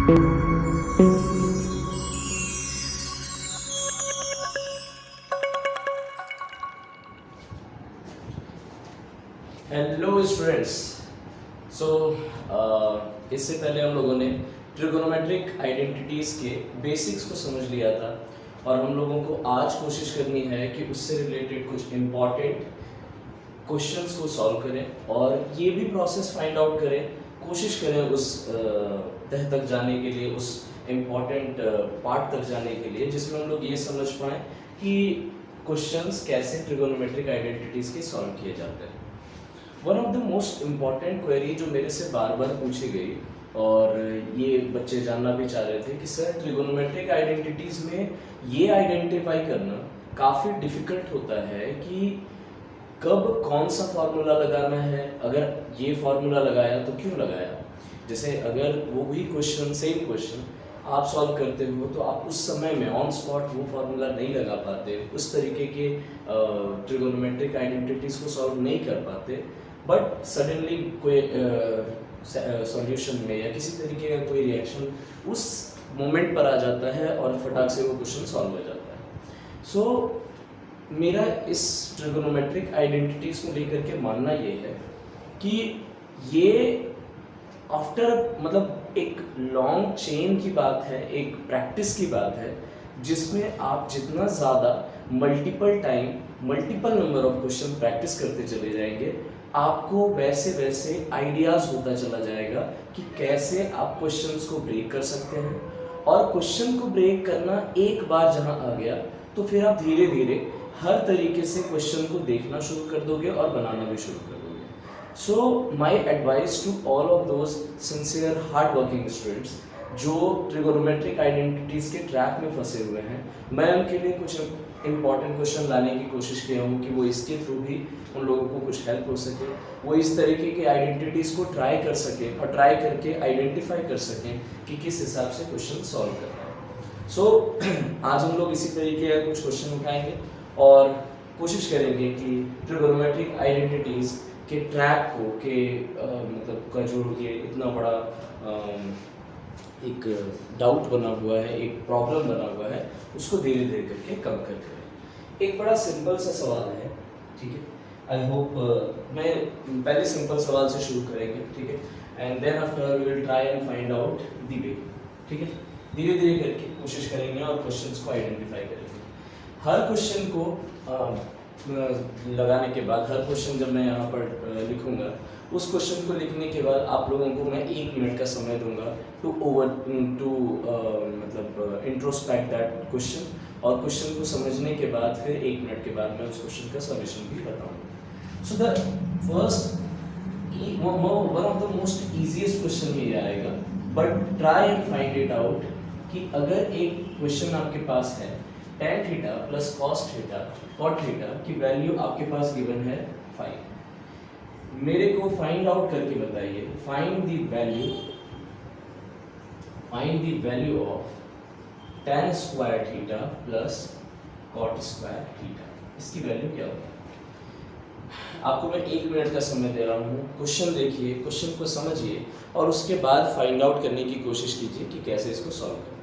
Hello students. सो इससे पहले हम लोगों ने ट्रिगोनोमेट्रिक आइडेंटिटीज़ के बेसिक्स को समझ लिया था और हम लोगों को आज कोशिश करनी है कि उससे रिलेटेड कुछ इम्पॉर्टेंट क्वेश्चंस को सॉल्व करें और ये भी प्रोसेस फाइंड आउट करें, कोशिश करें उस तह तक जाने के लिए, उस इम्पॉर्टेंट पार्ट तक जाने के लिए जिसमें हम लोग ये समझ पाएँ कि क्वेश्चंस कैसे ट्रिगोनोमेट्रिक आइडेंटिटीज़ के सॉल्व किए जाते हैं। One of the most important query जो मेरे से बार बार पूछी गई और ये बच्चे जानना भी चाह रहे थे कि सर ट्रिगोनोमेट्रिक आइडेंटिटीज़ में ये आइडेंटिफाई करना काफ़ी डिफ़िकल्ट होता है कि कब कौन सा फार्मूला लगाना है, अगर ये फार्मूला लगाया तो क्यों लगाया। जैसे अगर वो भी क्वेश्चन, सेम क्वेश्चन आप सॉल्व करते हो तो आप उस समय में ऑन स्पॉट वो फार्मूला नहीं लगा पाते, उस तरीके के ट्रिगोनोमेट्रिक आइडेंटिटीज़ को सॉल्व नहीं कर पाते, बट सडनली कोई सॉल्यूशन में या किसी तरीके का कोई रिएक्शन उस मोमेंट पर आ जाता है और फटाक से वो क्वेश्चन सॉल्व हो जाता है। सो मेरा इस ट्रिगोनोमेट्रिक आइडेंटिटीज़ को लेकर के मानना ये है कि ये आफ्टर मतलब एक लॉन्ग चेन की बात है, एक प्रैक्टिस की बात है, जिसमें आप जितना ज़्यादा multiple time multiple number of question practice करते चले जाएंगे, आपको वैसे वैसे आइडियाज़ होता चला जाएगा कि कैसे आप क्वेश्चंस को ब्रेक कर सकते हैं। और क्वेश्चन को ब्रेक करना एक बार जहां आ गया तो फिर आप धीरे धीरे हर तरीके से क्वेश्चन को देखना शुरू कर दोगे और बनाना भी शुरू कर दोगे। So my advice to all of those sincere hard working students जो ट्रिगोनोमेट्रिक आइडेंटिटीज़ के ट्रैप में फंसे हुए हैं, मैं उनके लिए कुछ इंपॉर्टेंट क्वेश्चन लाने की कोशिश किया हूँ कि वो इसके थ्रू भी उन लोगों को कुछ हेल्प हो सके, वो इस तरीके के आइडेंटिटीज़ को ट्राई कर सकें और ट्राई करके आइडेंटिफाई कर सकें कि किस हिसाब से क्वेश्चन सॉल्व करना है। सो आज हम लोग इसी तरीके का कुछ क्वेश्चन उठाएंगे और कोशिश करेंगे कि ट्रिगोनोमेट्रिक आइडेंटिटीज़ के ट्रैप को मतलब का जो ये इतना बड़ा एक डाउट बना हुआ है, एक प्रॉब्लम बना हुआ है, उसको धीरे धीरे करके कम कर करें। एक बड़ा सिंपल सा सवाल है, ठीक है। आई होप मैं पहले सिंपल सवाल से शुरू करेंगे, ठीक है, and then after we will try and find out the way, ठीक है। धीरे धीरे करके कोशिश करेंगे और क्वेश्चंस को आइडेंटिफाई करेंगे। हर क्वेश्चन को लगाने के बाद, हर क्वेश्चन जब मैं यहाँ पर लिखूंगा, उस क्वेश्चन को लिखने के बाद आप लोगों को मैं 1 मिनट का समय दूंगा टू मतलब इंट्रोस्पेक्ट दैट क्वेश्चन, और क्वेश्चन को समझने के बाद फिर 1 मिनट के बाद मैं उस क्वेश्चन का सॉल्यूशन भी बताऊंगा। So the first one of the most easiest question ये आएगा, but try and find it out कि अगर एक क्वेश्चन आपके पास है tan theta plus cos theta cot theta की वैल्यू आपके पास गिवन है 5, मेरे को फाइंड आउट करके बताइए, find the value of tan square theta plus cot square theta, इसकी वैल्यू क्या होगी। आपको मैं 1 मिनट का समय दे रहा हूँ, क्वेश्चन देखिए, क्वेश्चन को समझिए और उसके बाद फाइंड आउट करने की कोशिश कीजिए कि कैसे इसको सॉल्व करना है।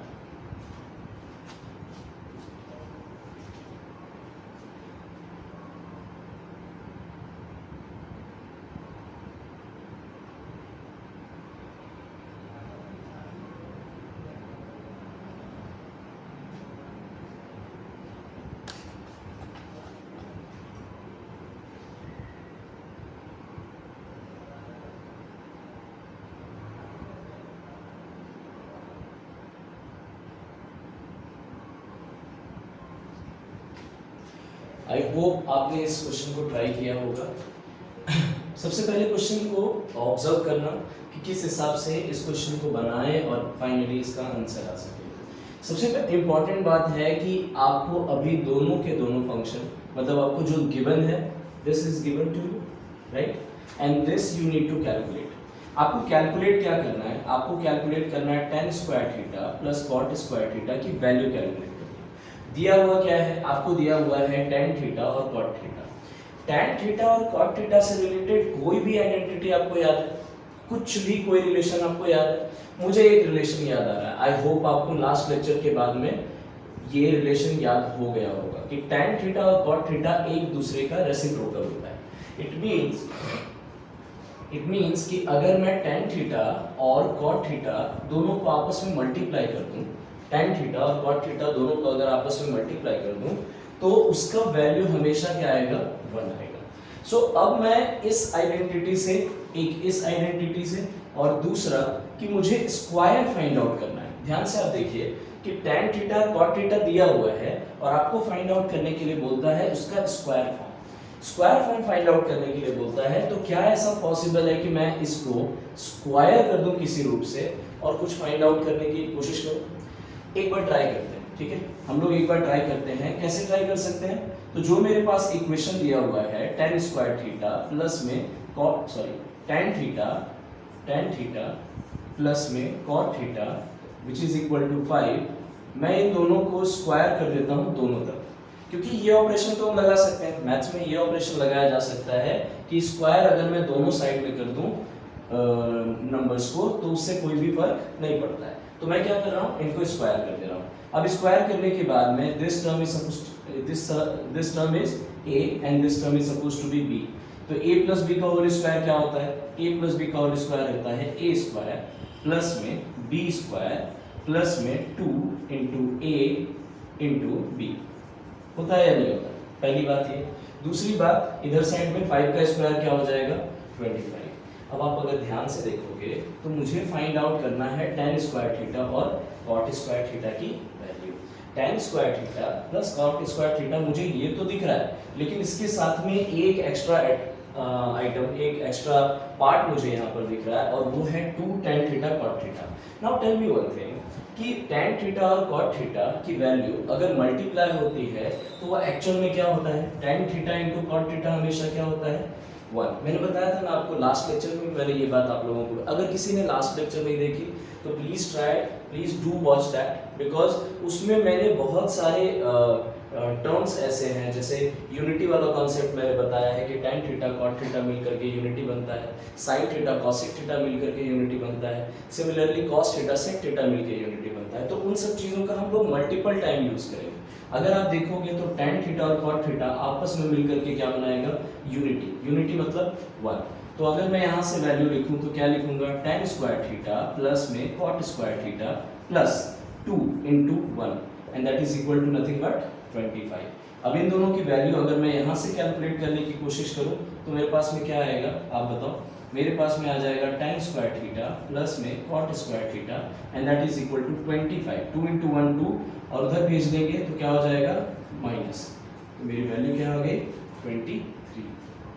आई होप आपने इस क्वेश्चन को ट्राई किया होगा। सबसे पहले क्वेश्चन को ऑब्जर्व करना कि किस हिसाब से इस क्वेश्चन को बनाएं और फाइनली इसका आंसर आ सके। सबसे इम्पॉर्टेंट बात है कि आपको अभी दोनों के दोनों फंक्शन, मतलब आपको जो गिवन है, this is given to you, right, and this you need to calculate. आपको कैलकुलेट क्या करना है, आपको कैलकुलेट करना है tan square theta plus cot square theta की वैल्यू कैलकुलेट करनी है। दिया हुआ क्या है, आपको दिया हुआ है tan थीटा और cot थीटा। tan थीटा और cot थीटा से रिलेटेड कोई भी आइडेंटिटी आपको याद है? कुछ भी कोई रिलेशन आपको याद है? मुझे एक रिलेशन याद आ रहा है, आई होप आपको लास्ट लेक्चर के बाद में ये रिलेशन याद हो गया होगा कि tan थीटा और cot थीटा एक दूसरे का रेसिप्रोकल होता है। इट मीन्स कि अगर मैं tan थीटा और cot थीटा दोनों को आपस में मल्टीप्लाई कर दूं, tan थीटा और cot थीटा दोनों को अगर आपस में मल्टीप्लाई कर दूं तो उसका वैल्यू हमेशा क्या आएगा? 1 आएगा। सो अब मैं इस आइडेंटिटी से, एक इस आइडेंटिटी से और दूसरा कि मुझे स्क्वायर फाइंड आउट करना है। ध्यान से आप देखिए कि tan थीटा और cot थीटा दिया हुआ है और आपको फाइंड आउट करने के लिए बोलता है उसका square form. Square form find out करने के लिए बोलता है, तो क्या ऐसा पॉसिबल है कि मैं इसको स्क्वायर कर दूं किसी रूप से और कुछ फाइंड आउट करने की कोशिश करूं? एक बार ट्राई करते हैं, ठीक है? हम लोग एक बार ट्राई करते हैं। कैसे ट्राई कर सकते हैं? तो जो मेरे पास इक्वेशन दिया हुआ है tan स्क्वायर थीटा प्लस में tan थीटा प्लस में cot theta which is equal to 5, मैं इन दोनों को स्क्वायर कर देता हूं दोनों तरफ, क्योंकि ये ऑपरेशन तो हम लगा सकते हैं, मैथ्स में ये ऑपरेशन लगाया जा सकता है कि स्क्वायर अगर मैं दोनों साइड में कर दूं नंबर्स को तो उससे कोई भी फर्क नहीं पड़ता है। तो मैं क्या कर रहा हूं? इनको स्क्वायर कर दे रहा हूं। अब स्क्वायर करने के बाद में this term is a and this term is supposed to be b। तो a प्लस b का होल स्क्वायर क्या होता है? a प्लस b का होल स्क्वायर होता है a स्क्वायर प्लस में b स्क्वायर प्लस में 2 इंटू a इंटू b। होता है या नहीं होता? पहली बात ये। दूसरी बात, इधर साइड में 5 का स्क्वायर क्या हो जाएगा? 25। अब आप अगर ध्यान से देखोगे तो मुझे फाइंड आउट करना है tan स्क्वायर थीटा और cot स्क्वायर थीटा की value. tan square theta plus cot square theta, मुझे ये तो दिख रहा है, लेकिन इसके साथ में एक एक्स्ट्रा आइटम, एक एक्स्ट्रा पार्ट मुझे यहाँ पर दिख रहा है और वो है 2 tan theta cot theta. Now tell me one thing कि tan थीटा और cot थीटा की वैल्यू अगर मल्टीप्लाई होती है तो वो एक्चुअल में क्या होता है? tan theta into cot theta हमेशा क्या होता है? 1। मैंने बताया था ना आपको लास्ट लेक्चर में, मैंने ये बात आप लोगों को, अगर किसी ने लास्ट लेक्चर नहीं देखी तो please do watch that, because उसमें मैंने बहुत सारे टर्म्स ऐसे हैं, जैसे यूनिटी वाला कॉन्सेप्ट मैंने बताया है कि tan थीटा cot थीटा मिलकर के यूनिटी बनता है, sin थीटा cosec थीटा मिलकर के यूनिटी बनता है, similarly cos theta sec theta मिलकर यूनिटी बनता है। तो उन सब चीज़ों का हम लोग मल्टीपल टाइम यूज करेंगे। अगर आप देखोगे तो tan थीटा और cot थीटा आपस में मिलकर के क्या बनाएगा? यूनिटी। यूनिटी मतलब 1। तो अगर मैं यहाँ से वैल्यू लिखूँ तो क्या लिखूंगा? tan स्क्वायर थीटा प्लस में cot square theta plus 2 into 1 and that is equal to nothing but 25। अब इन दोनों की वैल्यू अगर मैं यहाँ से कैलकुलेट करने की कोशिश करूँ तो मेरे पास में क्या आएगा? आप बताओ। मेरे पास में आ जाएगा tan स्क्वायर थीटा प्लस में cot square theta and that is equal to 25। 2 into 1 2 और उधर भेज देंगे तो क्या हो जाएगा? माइनस। तो मेरी वैल्यू क्या हो गई? 23।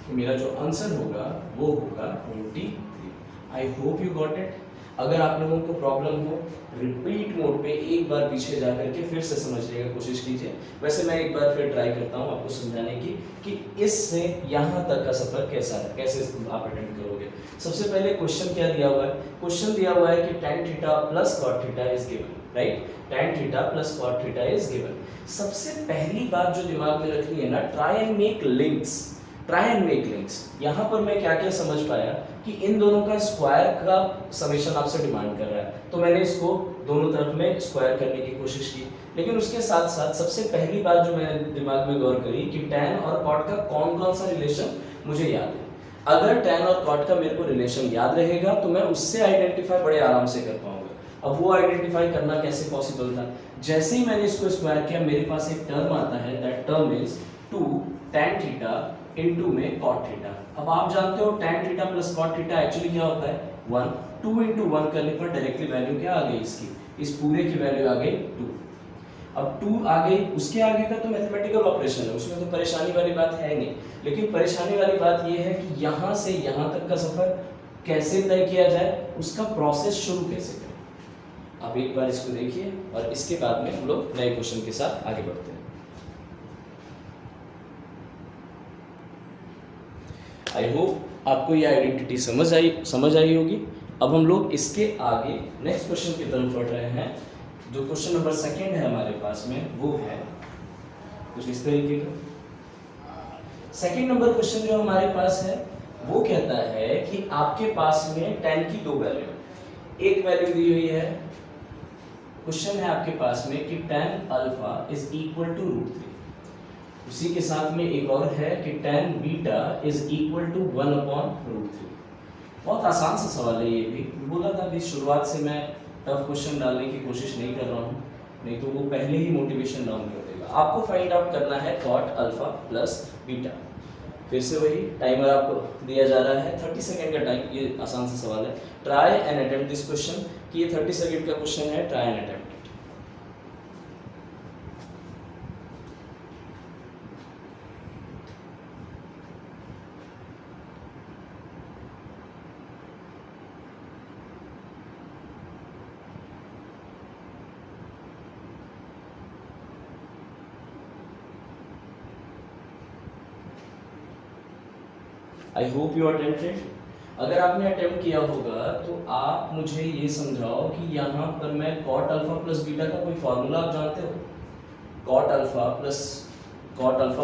तो मेरा जो आंसर होगा वो होगा 23। I hope you got it. अगर आप लोगों को प्रॉब्लम हो, रिपीट मोड पे एक बार पीछे जा करके फिर से समझने की कोशिश कीजिए। वैसे मैं एक बार फिर ट्राई करता हूँ आपको समझाने की कि इससे यहाँ तक का सफर कैसा है, कैसे आप अटेंड करोगे। सबसे पहले क्वेश्चन क्या दिया हुआ है? क्वेश्चन दिया हुआ है कि tan theta plus cot theta is given, right? tan theta plus cot theta is given. सबसे पहली बात जो दिमाग में रखनी है ना, ट्राई एंड मेक लिंक्स। यहाँ पर मैं क्या क्या समझ पाया कि इन दोनों का स्क्वायर का समेशन आपसे डिमांड कर रहा है, तो मैंने इसको दोनों तरफ में स्क्वायर करने की कोशिश की। लेकिन उसके साथ साथ सबसे पहली बात जो मैंने दिमाग में गौर करी कि tan और cot का कौन कौन सा रिलेशन मुझे याद है। अगर tan और cot का मेरे को रिलेशन याद रहेगा तो मैं उससे आइडेंटिफाई बड़े आराम से कर पाऊंगा। अब वो आइडेंटिफाई करना कैसे पॉसिबल था? जैसे ही मैंने इसको स्क्वायर किया मेरे पास एक टर्म आता है, that term is 2 tan theta into में cot थीटा। अब आप जानते हो tan theta plus cot theta actually क्या होता है? 1। 2 इंटू 1 करने पर डायरेक्टली वैल्यू क्या आ गई इसकी? इस पूरे की वैल्यू आ गई 2। अब 2 आ गई, उसके आगे का तो मैथमेटिकल ऑपरेशन है, उसमें तो परेशानी वाली बात है नहीं। लेकिन परेशानी वाली बात यह है कि यहाँ से यहाँ तक का सफर कैसे तय किया जाए, उसका प्रोसेस शुरू कैसे करें। आप एक बार इसको देखिए और इसके बाद में हम लोग नए क्वेश्चन के साथ आगे बढ़ते हैं। आई होप आपको ये आइडेंटिटी समझ आई होगी। अब हम लोग इसके आगे नेक्स्ट क्वेश्चन की तरफ बढ़ रहे हैं। जो क्वेश्चन नंबर 2 है हमारे पास में, वो है कुछ इस तरीके का। सेकंड नंबर क्वेश्चन जो हमारे पास है वो कहता है कि आपके पास में tan की दो वैल्यू, एक वैल्यू दी हुई है, क्वेश्चन है आपके पास में कि tan alpha is equal to √3, उसी के साथ में एक और है कि tan beta is equal to 1/√3। बहुत आसान सा सवाल है ये भी, बोला था अभी शुरुआत से मैं टफ क्वेश्चन डालने की कोशिश नहीं कर रहा हूँ, नहीं तो वो पहले ही मोटिवेशन डाउन कर देगा। आपको फाइंड आउट करना है cot अल्फा प्लस बीटा। फिर से वही टाइमर आपको दिया जा रहा है 30 सेकेंड का टाइम, ये आसान सा सवाल है। Try and attempt this question, कि ये 30 सेकेंड का क्वेश्चन है, try and attempt. I hope you attempted. अगर आपने अटेम्प्ट किया होगा तो आप मुझे ये समझाओ कि यहाँ पर मैं cot अल्फा प्लस बीटा का कोई फॉर्मूला आप जानते हो? cot अल्फा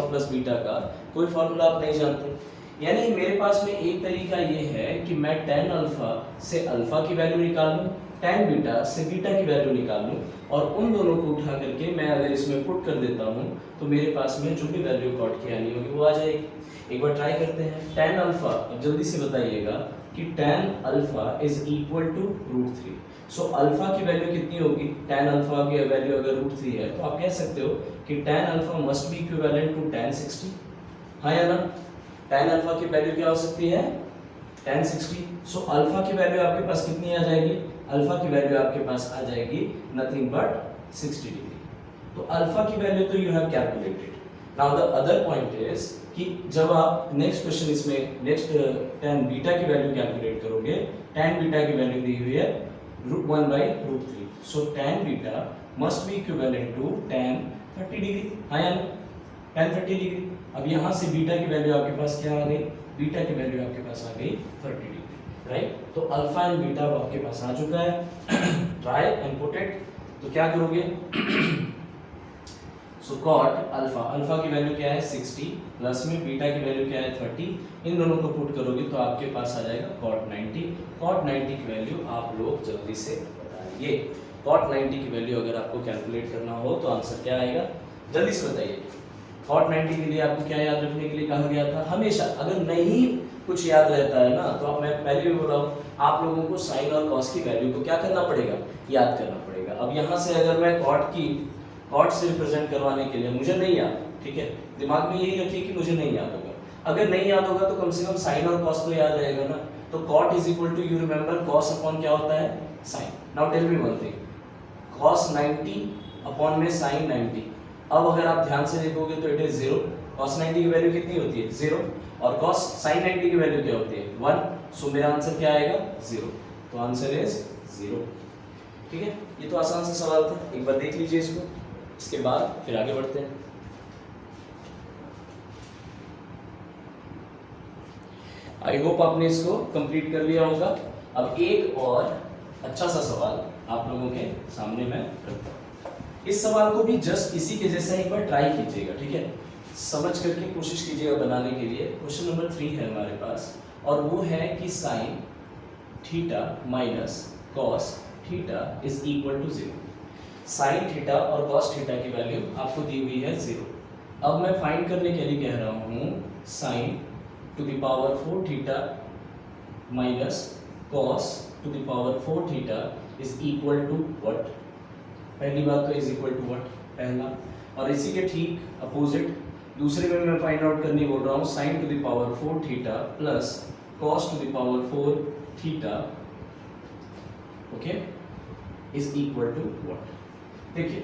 प्लस बीटा का कोई फॉर्मूला आप नहीं जानते, यानी मेरे पास में एक तरीका ये है कि मैं tan अल्फा से अल्फा की वैल्यू निकाल लूँ, tan बीटा से बीटा की वैल्यू निकाल लूँ, और उन दोनों को उठा करके मैं अगर इसमें पुट कर देता हूँ तो मेरे पास में जो भी वैल्यू cot की आनी होगी वो आ जाएगी। एक बार ट्राई करते हैं। tan अल्फा, अब जल्दी से बताइएगा कि tan alpha is equal to √3। So alpha की वैल्यू कितनी होगी? tan अल्फा की वैल्यू अगर √3 है तो आप कह सकते हो कि tan alpha must be equivalent to tan 60, हाँ या ना? tan अल्फा की वैल्यू क्या हो सकती है? tan 60। सो अल्फा की वैल्यू आपके पास कितनी आ जाएगी? अल्फा की वैल्यू आपके पास आ जाएगी नथिंग बट 60 डिग्री। तो अल्फा की वैल्यू तो you have calculated. Now the other point is कि जब आप नेक्स्ट क्वेश्चन इसमें नेक्स्ट tan बीटा की वैल्यू कैलकुलेट करोगे, tan बीटा की वैल्यू दी हुई है √1/√3। So tan beta must be equivalent to tan 30 degree, हाँ या ना? tan 30 degree. अब यहाँ से बीटा की वैल्यू आपके पास क्या आ गई? बीटा की वैल्यू आपके पास आ गई 30 डिग्री, राइट? तो अल्फा एंड बीटा आपके पास आ चुका है। ट्राई एंड पुट इट, तो क्या करोगे? सो cot अल्फा, अल्फा की वैल्यू क्या है? 60, प्लस में बीटा की वैल्यू क्या है? 30, इन दोनों को पुट करोगे तो आपके पास आ जाएगा cot 90। cot 90 की वैल्यू आप लोग जल्दी से बताइए। cot 90 की वैल्यू अगर आपको कैलकुलेट करना हो तो आंसर क्या आएगा? जल्दी से बताइए। cot 90 के लिए आपको क्या याद रखने के लिए कहा गया था? हमेशा अगर नहीं कुछ याद रहता है ना तो आप, मैं पहले भी बोल रहा हूँ, आप लोगों को साइन और कॉस की वैल्यू को क्या करना पड़ेगा? याद करना पड़ेगा। अब यहाँ से अगर मैं cot से रिप्रेजेंट करवाने के लिए मुझे नहीं याद, ठीक है, दिमाग में यही रखिए कि मुझे नहीं याद होगा। अगर नहीं याद होगा तो कम से कम साइन और कॉस तो याद रहेगा ना। तो cot is equal to, you remember, cos upon क्या होता है? Sine. Now tell me one thing, cos 90 upon में sin 90। अब अगर आप ध्यान से देखोगे तो इट इज 0। cos 90 की वैल्यू कितनी होती है? 0। और cos sin 90 की वैल्यू क्या होती है? 1। सो मेरा आंसर क्या आएगा? 0। तो आंसर इज 0। ठीक है, ये तो आसान सा सवाल था, एक बार देख लीजिए इसको, इसके बाद फिर आगे बढ़ते हैं। आई होप आपने इसको कंप्लीट कर लिया होगा। अब एक और अच्छा सा सवाल आप लोगों के सामने मैं रखता हूं। इस सवाल को भी जस्ट इसी के जैसा एक बार ट्राई कीजिएगा, ठीक है, समझ करके कोशिश कीजिएगा बनाने के लिए। क्वेश्चन नंबर 3 है हमारे पास, और वो है कि sine theta minus cos theta is equal to 0। Sine theta और कॉस थीटा की वैल्यू आपको दी हुई है 0। अब मैं फाइंड करने के लिए कह रहा हूँ sine to the power 4 theta minus cos to the power 4 theta is equal to what? पहली बात तो इज इक्वल टू व्हाट, पहला। और इसी के ठीक अपोजिट दूसरे में मैं फाइंड आउट करने बोल रहा हूँ sine to the power 4 theta plus cos to the power 4 theta, okay, is equal to what? देखिए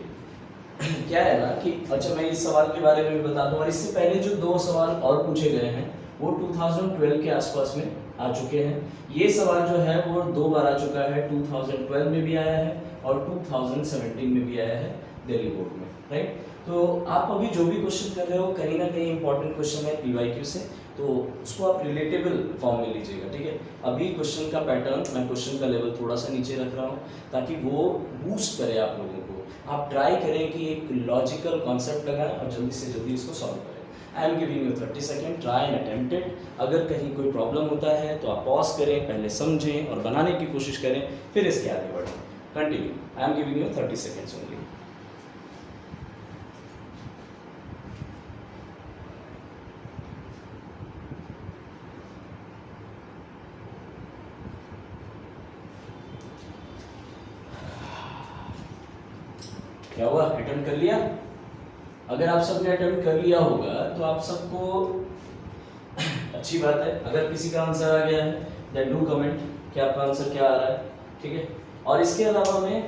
क्या है ना कि, अच्छा मैं इस सवाल के बारे में भी बता दूं, और इससे पहले जो 2 सवाल और पूछे गए हैं वो 2012 के आसपास में आ चुके हैं। ये सवाल जो है वो 2 बार आ चुका है, 2012 में भी आया है और 2017 में भी आया है दिल्ली बोर्ड में, राइट? तो आप अभी जो भी क्वेश्चन कर रहे हो कहीं ना कहीं इंपॉर्टेंट क्वेश्चन है PYQ से, तो उसको आप रिलेटेबल फॉर्म में लीजिएगा, ठीक है। अभी क्वेश्चन का पैटर्न, मैं क्वेश्चन का लेवल थोड़ा सा नीचे रख रहा हूँ ताकि वो बूस्ट करे आप लोगों को। आप ट्राई करें कि एक लॉजिकल कॉन्सेप्ट लगाएं और जल्दी से जल्दी इसको सॉल्व करें। I am giving you 30 second, try and attempt it. अगर कहीं कोई प्रॉब्लम होता है तो आप पॉज करें, पहले समझें और बनाने की कोशिश करें, फिर इसके आगे बढ़ें। Continue, I am giving you 30 seconds only. क्या हुआ, अटेम्प्ट कर लिया? अगर आप सबने अटेम्प्ट कर लिया होगा तो आप सबको अच्छी बात है। अगर किसी का आंसर आ गया है देन डू कमेंट कि आपका आंसर क्या आ रहा है, ठीक है। और इसके अलावा हमें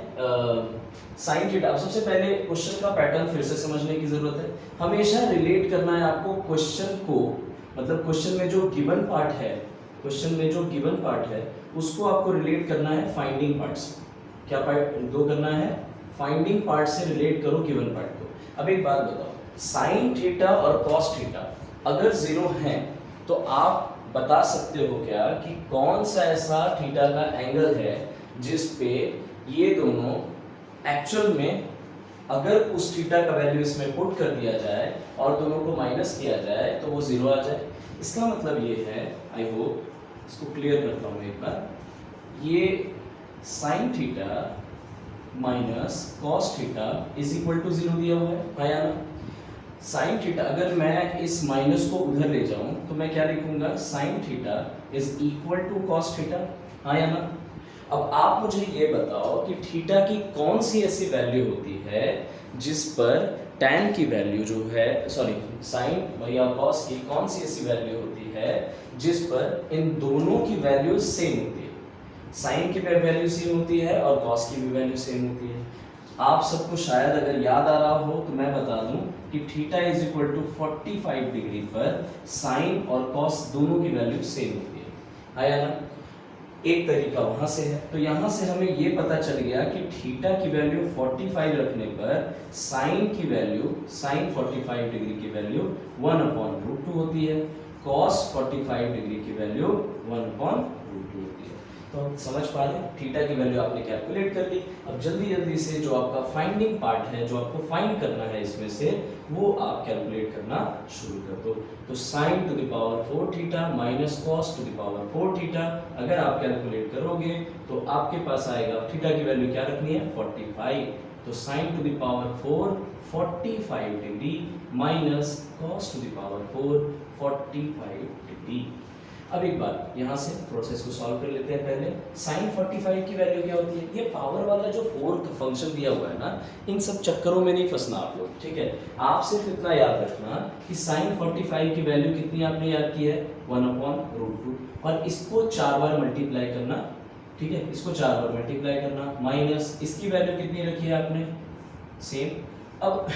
साइन थीटा, सबसे पहले क्वेश्चन का पैटर्न फिर से समझने की जरूरत है। हमेशा रिलेट करना है आपको क्वेश्चन को, मतलब क्वेश्चन में जो गिवन पार्ट है, क्वेश्चन में जो गिवन पार्ट है उसको आपको रिलेट करना है फाइंडिंग पार्ट से। क्या पार्ट दो करना है? फाइंडिंग पार्ट से रिलेट करो गिवन पार्ट को। अब एक बात बताओ, साइन थीटा और कॉस थीटा अगर जीरो हैं तो आप बता सकते हो क्या कि कौन सा ऐसा थीटा का एंगल है जिस पे ये दोनों एक्चुअल में, अगर उस थीटा का वैल्यू इसमें पुट कर दिया जाए और दोनों को माइनस किया जाए तो वो जीरो आ जाए। इसका मतलब ये है, आई होप इसको क्लियर करता हूँ एक बार, ये sine theta minus cos theta is equal to zero दिया हुआ है, आया ना? साइन थीटा, अगर मैं इस माइनस को उधर ले जाऊं तो मैं क्या लिखूंगा? Sine theta is equal to cos theta, आया ना? अब आप मुझे ये बताओ कि थीटा की कौन सी ऐसी वैल्यू होती है जिस पर tan की वैल्यू जो है, सॉरी साइन या कॉस की कौन सी ऐसी वैल्यू होती है जिस पर इन दोनों की वैल्यू सेम होती है? साइन की वैल्यू सेम होती है और कॉस की भी वैल्यू सेम होती है। आप सबको शायद अगर याद आ रहा हो तो मैं बता दूं कि theta is equal to 45 degree पर साइन और कॉस दोनों की वैल्यू सेम होती है, आया ना? एक तरीका वहां से है। तो यहां से हमें ये पता चल गया कि थीटा की वैल्यू 45 रखने पर साइन की वैल्यू, साइन 45 डिग्री की वैल्यू 1/√2 होती है, कॉस 45 डिग्री की वैल्यू 1/√2 होती है। तो हम समझ पा रहे हैं, थीटा की वैल्यू आपने कैलकुलेट कर ली। अब जल्दी जल्दी से जो आपका फाइंडिंग पार्ट है, जो आपको फाइंड करना है इसमें से, वो आप कैलकुलेट करना शुरू कर दो। तो sine to the power 4 theta minus cos to the power 4 theta अगर आप कैलकुलेट करोगे तो आपके पास आएगा, थीटा की वैल्यू क्या रखनी है? 45। तो sine to the power 4 45 degree minus cos to the power 4 45 degree. अब एक बात, यहाँ से प्रोसेस को सॉल्व कर लेते हैं। पहले साइन 45 की वैल्यू क्या होती है? ये पावर वाला जो 4 का फंक्शन दिया हुआ है ना, इन सब चक्करों में नहीं फंसना आप लोग, ठीक है? आप सिर्फ इतना याद रखना कि साइन 45 की वैल्यू कितनी आपने याद की है? 1/√2, और इसको 4 बार मल्टीप्लाई करना, ठीक है? इसको 4 बार मल्टीप्लाई करना, माइनस इसकी वैल्यू कितनी रखी है आपने? सेम। अब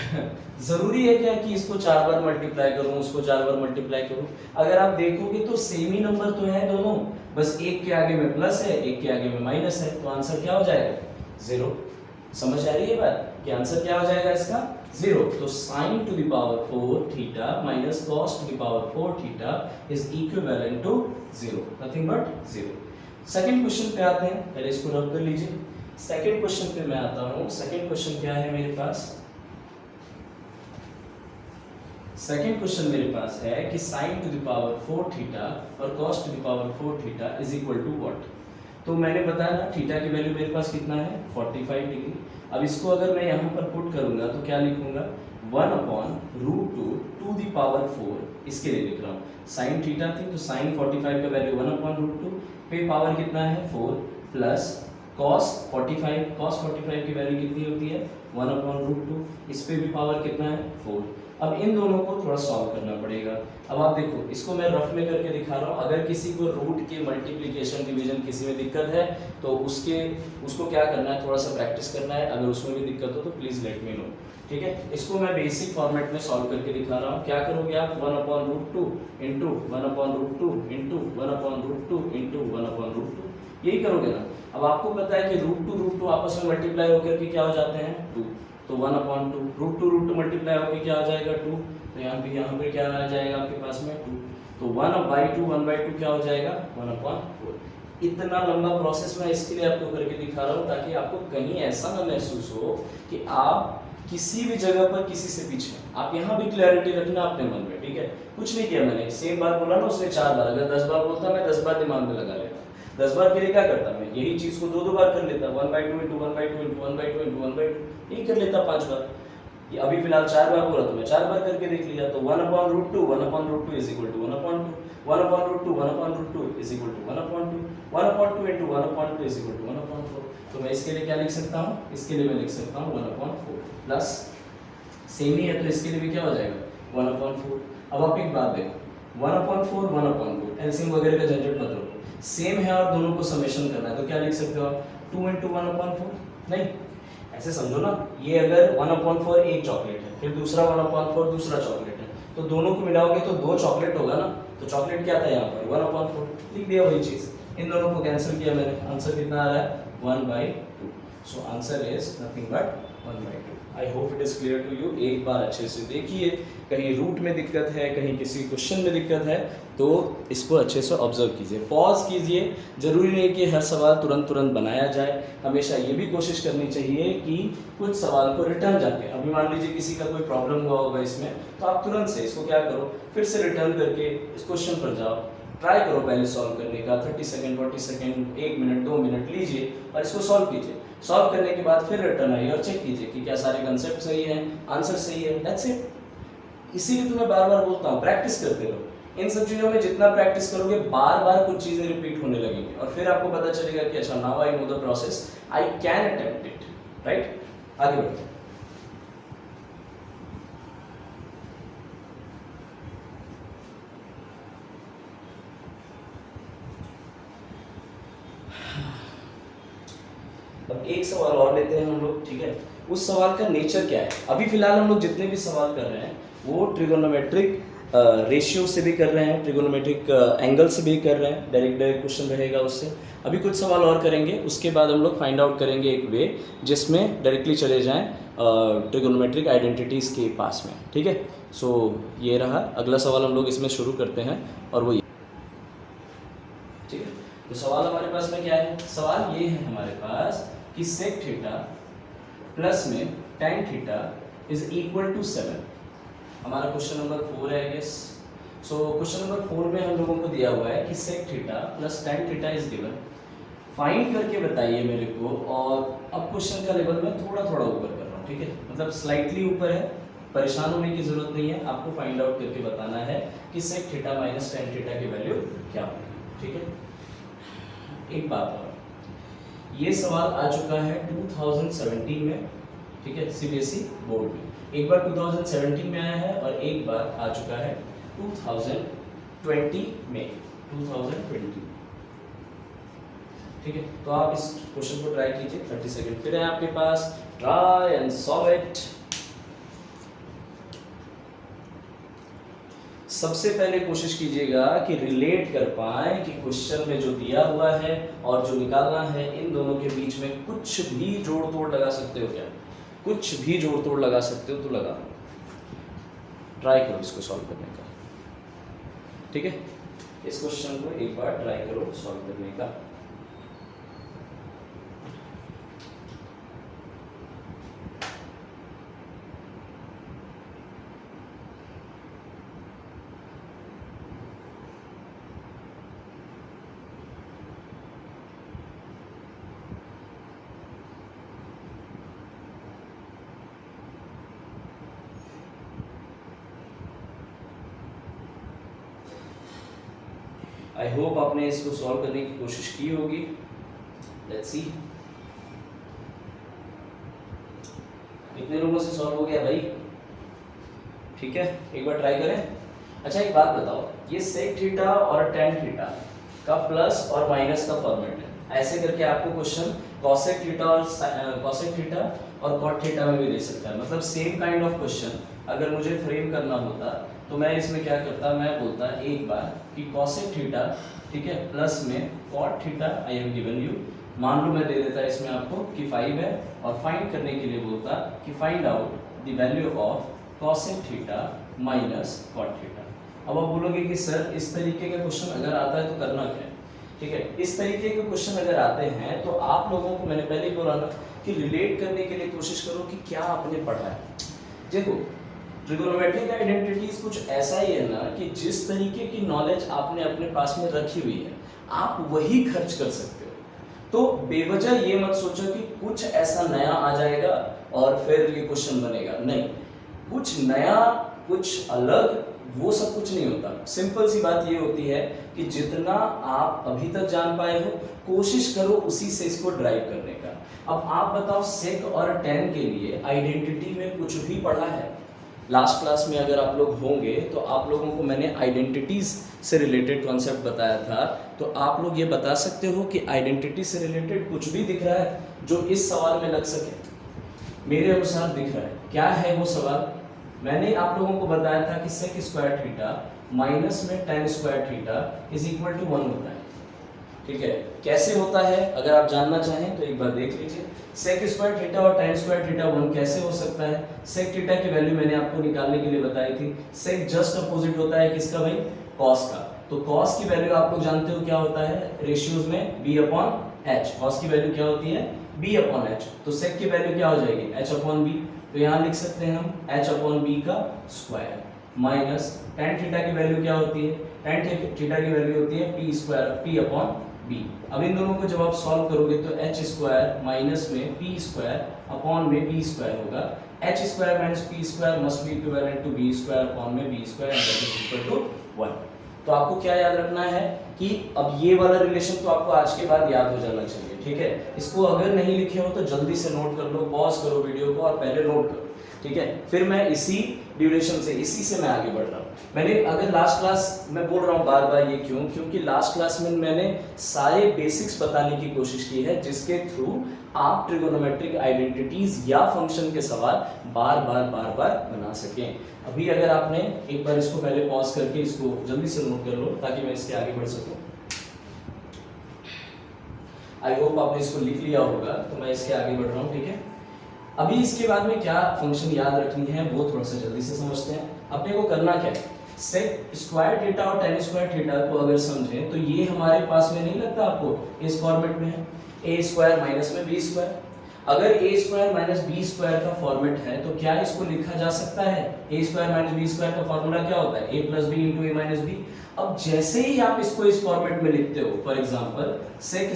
जरूरी है क्या कि इसको 4 बार मल्टीप्लाई करूं, उसको 4 बार मल्टीप्लाई करूं? अगर आप देखोगे तो सेम ही नंबर तो है दोनों, बस एक के आगे में प्लस है, एक के आगे में माइनस है, तो आंसर क्या हो जाएगा? 0। समझ आ रही है बात कि आंसर क्या हो जाएगा इसका? 0। तो sine to the power 4 theta minus cos to the power 4 theta is equivalent to 0, nothing but 0। Second question पे आते हैं, पहले इसको रब कर लीजिए। सेकंड क्वेश्चन पे मैं आता हूं। सेकंड क्वेश्चन क्या है मेरे पास? सेकेंड क्वेश्चन मेरे पास है कि sine to the power 4 theta और cos to the power 4 theta is equal to what? तो मैंने बताया ना, थीटा की वैल्यू मेरे पास कितना है? 45 डिग्री। अब इसको अगर मैं यहाँ पर पुट करूंगा तो क्या लिखूंगा? 1/√2 टू द पावर 4, इसके लिए लिख रहा हूँ। साइन थीटा थी तो साइन 45 का वैल्यू 1/√2 पे पावर कितना है? 4 प्लस कॉस 45, कॉस 45 की वैल्यू कितनी होती है? 1/√2, इस पे भी पावर कितना है? 4। अब इन दोनों को थोड़ा सॉल्व करना पड़ेगा। अब आप देखो, इसको मैं रफ में करके दिखा रहा हूँ। अगर किसी को रूट के मल्टीप्लिकेशन डिवीजन किसी में दिक्कत है तो उसको क्या करना है? थोड़ा सा प्रैक्टिस करना है। अगर उसमें भी दिक्कत हो तो प्लीज़ लेट मी नो, ठीक है? इसको मैं बेसिक फॉर्मेट में सॉल्व करके दिखा रहा हूँ। क्या करोगे आप? 1/√2 इंटू 1/√2 इंटू 1/√2 इंटू 1/√2, यही करोगे ना? अब आपको पता है कि √2 आपस में मल्टीप्लाई होकर के क्या हो जाते हैं? 2। तो 1/2 √2 मल्टीप्लाई होकर क्या आ जाएगा? 2। तो यहाँ पे क्या आ जाएगा आपके पास में? 2। तो 1/2 क्या हो जाएगा? 1/4। इतना लंबा प्रोसेस मैं इसके लिए आपको करके दिखा रहा हूँ ताकि आपको कहीं ऐसा ना महसूस हो कि आप किसी भी जगह पर किसी से पीछे, आप यहाँ भी क्लैरिटी रखना अपने मन में, ठीक है। कुछ नहीं किया मैंने, सेम बात बोला ना उसने 4 बार, अगर 10 बार बोलता मैं 10 बार दिमाग में लगा लेता। 10 बार के लिए क्या करता मैं, यही चीज को 2 बार कर लेता, 1/2 into 1/2 into 1/2 into 1/2, यही कर लेता 5 बार। ये अभी फिलहाल 4 बार बोला तो मैं 4 बार करके देख लिया। तो 1/√2 1/√2 is equal to 1/2, 1/√2 1/√2 is equal to 1/2, 1/2 into 1/2 is equal to 1/4। तो मैं इसके लिए क्या लिख सकता हूँ, इसके लिए मैं लिख सकता हूँ 1/4 प्लस, सेम ही है तो इसके लिए भी क्या हो जाएगा 1/4। अब आप एक बात देखो, 1/4 1/4 एलसीएम वगैरह का झंझट मत रखो, सेम है और दोनों को समेशन करना है, तो क्या लिख सकते हो आप 2 into 1/4, नहीं ऐसे समझो ना, ये अगर 1/4 एक चॉकलेट है, फिर दूसरा 1/4 दूसरा चॉकलेट है, तो दोनों को मिलाओगे तो 2 चॉकलेट होगा ना, तो चॉकलेट क्या था यहाँ पर 1/4, लिख दिया वही चीज, इन दोनों को कैंसिल किया मैंने, आंसर कितना आ रहा है 1/2। So answer is nothing but 1/2। I hope it is clear to you. एक बार अच्छे से देखिए, कहीं रूट में दिक्कत है, कहीं किसी क्वेश्चन में दिक्कत है तो इसको अच्छे से ऑब्जर्व कीजिए, पॉज कीजिए। जरूरी नहीं कि हर सवाल तुरंत बनाया जाए, हमेशा ये भी कोशिश करनी चाहिए कि कुछ सवाल को रिटर्न जाके, अभी मान लीजिए किसी का कोई प्रॉब्लम हुआ होगा इसमें, तो आप तुरंत से इसको क्या करो, फिर से रिटर्न करके इस क्वेश्चन पर जाओ, ट्राई करो पहले सॉल्व करने का, 30 सेकंड 40 सेकंड 1 मिनट 2 मिनट लीजिए और इसको सॉल्व कीजिए। सॉल्व करने के बाद फिर रिटर्न आइए और चेक कीजिए कि क्या सारे कंसेप्ट सही हैं, आंसर सही है, दैट्स इट। इसीलिए तो मैं बार बार बोलता हूँ प्रैक्टिस करते रहो। इन सब चीज़ों में जितना प्रैक्टिस करोगे बार बार कुछ चीज़ें रिपीट होने लगेंगी और फिर आपको पता चलेगा कि अच्छा now I know the process, I can attempt it, right. आगे बढ़ते हैं। अब एक सवाल और लेते हैं हम लोग, ठीक है। उस सवाल का नेचर क्या है, अभी फिलहाल हम लोग जितने भी सवाल कर रहे हैं वो ट्रिगोनोमेट्रिक रेशियो से भी कर रहे हैं, ट्रिगोनोमेट्रिक एंगल से भी कर रहे हैं, डायरेक्ट क्वेश्चन रहेगा उससे। अभी कुछ सवाल और करेंगे, उसके बाद हम लोग फाइंड आउट करेंगे एक वे जिसमें डायरेक्टली चले जाएं ट्रिगोनोमेट्रिक आइडेंटिटीज़ के पास में, ठीक है। सो ये रहा अगला सवाल, हम लोग इसमें शुरू करते हैं और वो, ठीक है। तो सवाल हमारे पास में क्या है, सवाल ये है हमारे पास कि सेक थीटा प्लस में tan theta is equal to 7। हमारा क्वेश्चन नंबर 4 है I guess. So question number 4 में हम लोगों को दिया हुआ है कि sec theta plus tan theta is given, find करके बताइए मेरे को। और अब क्वेश्चन का लेवल मैं थोड़ा थोड़ा ऊपर कर रहा हूँ, ठीक है, मतलब स्लाइटली ऊपर है, परेशान होने की जरूरत नहीं है, आपको फाइंड आउट करके बताना है कि sec theta minus tan theta की वैल्यू क्या होगी, ठीक है। एक बात और, ये सवाल आ चुका है 2017 में, ठीक है, सीबीएसई बोर्ड में। एक बार 2017 में आया है और एक बार आ चुका है 2020 में, 2020, ठीक है। तो आप इस क्वेश्चन को ट्राई कीजिए, 30 सेकंड फिर है आपके पास, ट्राई एंड सॉल्व इट। सबसे पहले कोशिश कीजिएगा कि रिलेट कर पाए कि क्वेश्चन में जो दिया हुआ है और जो निकालना है, इन दोनों के बीच में कुछ भी जोड़ तोड़ लगा सकते हो क्या, कुछ भी जोड़ तोड़ लगा सकते हो तो लगा, ट्राई करो इसको सॉल्व करने का, ठीक है। इस क्वेश्चन को एक बार ट्राई करो सॉल्व करने का। आई होप आपने इसको सॉल्व करने की कोशिश की होगी। लेट्स सी कितने लोगों से सॉल्व हो गया भाई, ठीक है, एक बार ट्राई करें। अच्छा एक बात बताओ, ये सेक थीटा और tan थीटा का प्लस और माइनस का फॉर्मेट है, ऐसे करके आपको क्वेश्चन cosec थीटा और cot थीटा में भी दे सकता है, मतलब सेम काइंड ऑफ क्वेश्चन अगर मुझे फ्रेम करना होता तो मैं इसमें क्या करता, मैं बोलता एक बार कि cosec थीटा, ठीक है, प्लस में cot theta I have given you, मान लो मैं दे देता इसमें आपको कि 5 है, और फाइंड करने के लिए बोलता कि find out the value of cosec theta minus cot theta. अब आप बोलोगे कि सर इस तरीके का क्वेश्चन अगर आता है तो करना क्या है, ठीक है, इस तरीके के क्वेश्चन अगर आते हैं तो आप लोगों को मैंने पहले ही बोला ना कि रिलेट करने के लिए कोशिश करो कि क्या आपने पढ़ा है। देखो ट्रिगोनोमेट्रिक आइडेंटिटीज कुछ ऐसा ही है ना कि जिस तरीके की नॉलेज आपने अपने पास में रखी हुई है आप वही खर्च कर सकते हो। तो बेवजह ये मत सोचो कि कुछ ऐसा नया आ जाएगा और फिर ये क्वेश्चन बनेगा, नहीं, कुछ नया कुछ अलग वो सब कुछ नहीं होता। सिंपल सी बात ये होती है कि जितना आप अभी तक जान पाए हो कोशिश करो उसी से इसको ड्राइव करने का। अब आप बताओ सेक और टेन के लिए आइडेंटिटी में कुछ भी पढ़ा है? लास्ट क्लास में अगर आप लोग होंगे तो आप लोगों को मैंने आइडेंटिटीज से रिलेटेड कॉन्सेप्ट बताया था, तो आप लोग ये बता सकते हो कि आइडेंटिटी से रिलेटेड कुछ भी दिख रहा है जो इस सवाल में लग सके? मेरे अनुसार दिख रहा है। क्या है वो सवाल? मैंने आप लोगों को बताया था कि सेक स्क्वायर थीटा माइनस में tan square theta is equal to 1 होता है। ठीक है, कैसे होता है अगर आप जानना चाहें तो एक बार देख लीजिए। सेक स्क्वायर थीटा और टेन स्क्वायर थीटा 1 कैसे हो सकता है? सेक थीटा की वैल्यू मैंने आपको निकालने के लिए बताई थी। सेक जस्ट अपोजिट होता है किसका भाई? कॉस का। तो कॉस की वैल्यू आप लोग जानते हो क्या होता है रेशियोज में? b upon h। कॉस की वैल्यू क्या होती है? b upon h। तो सेक की वैल्यू क्या हो जाएगी? h upon b। तो यहाँ लिख सकते हैं हम h अपॉन b का स्क्वायर माइनस टेन थीटा की वैल्यू क्या होती है? टेन थीटा की वैल्यू होती है p square p upon b। अब इन दोनों को जब आप सॉल्व करोगे तो h स्क्वायर माइनस में p स्क्वायर अपॉन में b स्क्वायर होगा। h square minus p square must be equivalent to b square upon में b square and that is equal to 1। तो आपको क्या याद रखना है कि अब ये वाला रिलेशन तो आपको आज के बाद याद हो जाना चाहिए। ठीक है, इसको अगर नहीं लिखे हो तो जल्दी से नोट कर लो, पॉज करो वीडियो को और पहले नोट करो। ठीक है, फिर मैं इसी ड्यूरेशन से इसी से मैं आगे बढ़ रहा हूँ। मैंने अगर लास्ट क्लास मैं बोल रहा हूँ बार बार ये क्यों? क्योंकि लास्ट क्लास में मैंने सारे बेसिक्स बताने की कोशिश की है जिसके थ्रू आप ट्रिगोनोमेट्रिक आइडेंटिटीज या फंक्शन के सवाल बार बार बना सकें। अभी अगर आपने एक बार इसको पहले पॉज करके इसको जल्दी से नोट कर लो ताकि मैं इसके आगे बढ़ सकूं। आई होप आपने इसको लिख लिया होगा, तो मैं इसके आगे बढ़ रहा हूँ। ठीक है, अभी इसके बाद में क्या फंक्शन याद रखनी है वो थोड़ा सा जल्दी से समझते हैं। अपने को करना क्या है? सेक स्क्वायर थीटा और टेन स्क्वायर थीटा को अगर समझें तो ये हमारे पास में नहीं लगता आपको इस फॉर्मेट में है, ए स्क्वायर माइनस में बी स्क्वायर। अगर ए स्क्वायर माइनस बी स्क्वायर का फॉर्मेट है तो क्या इसको लिखा जा सकता है? A square minus B square का फॉर्मूला क्या होता है? ए प्लस बी इंटू ए माइनस बी। अब जैसे ही आप इसको इस फॉर्मेट में लिखते हो, for example sec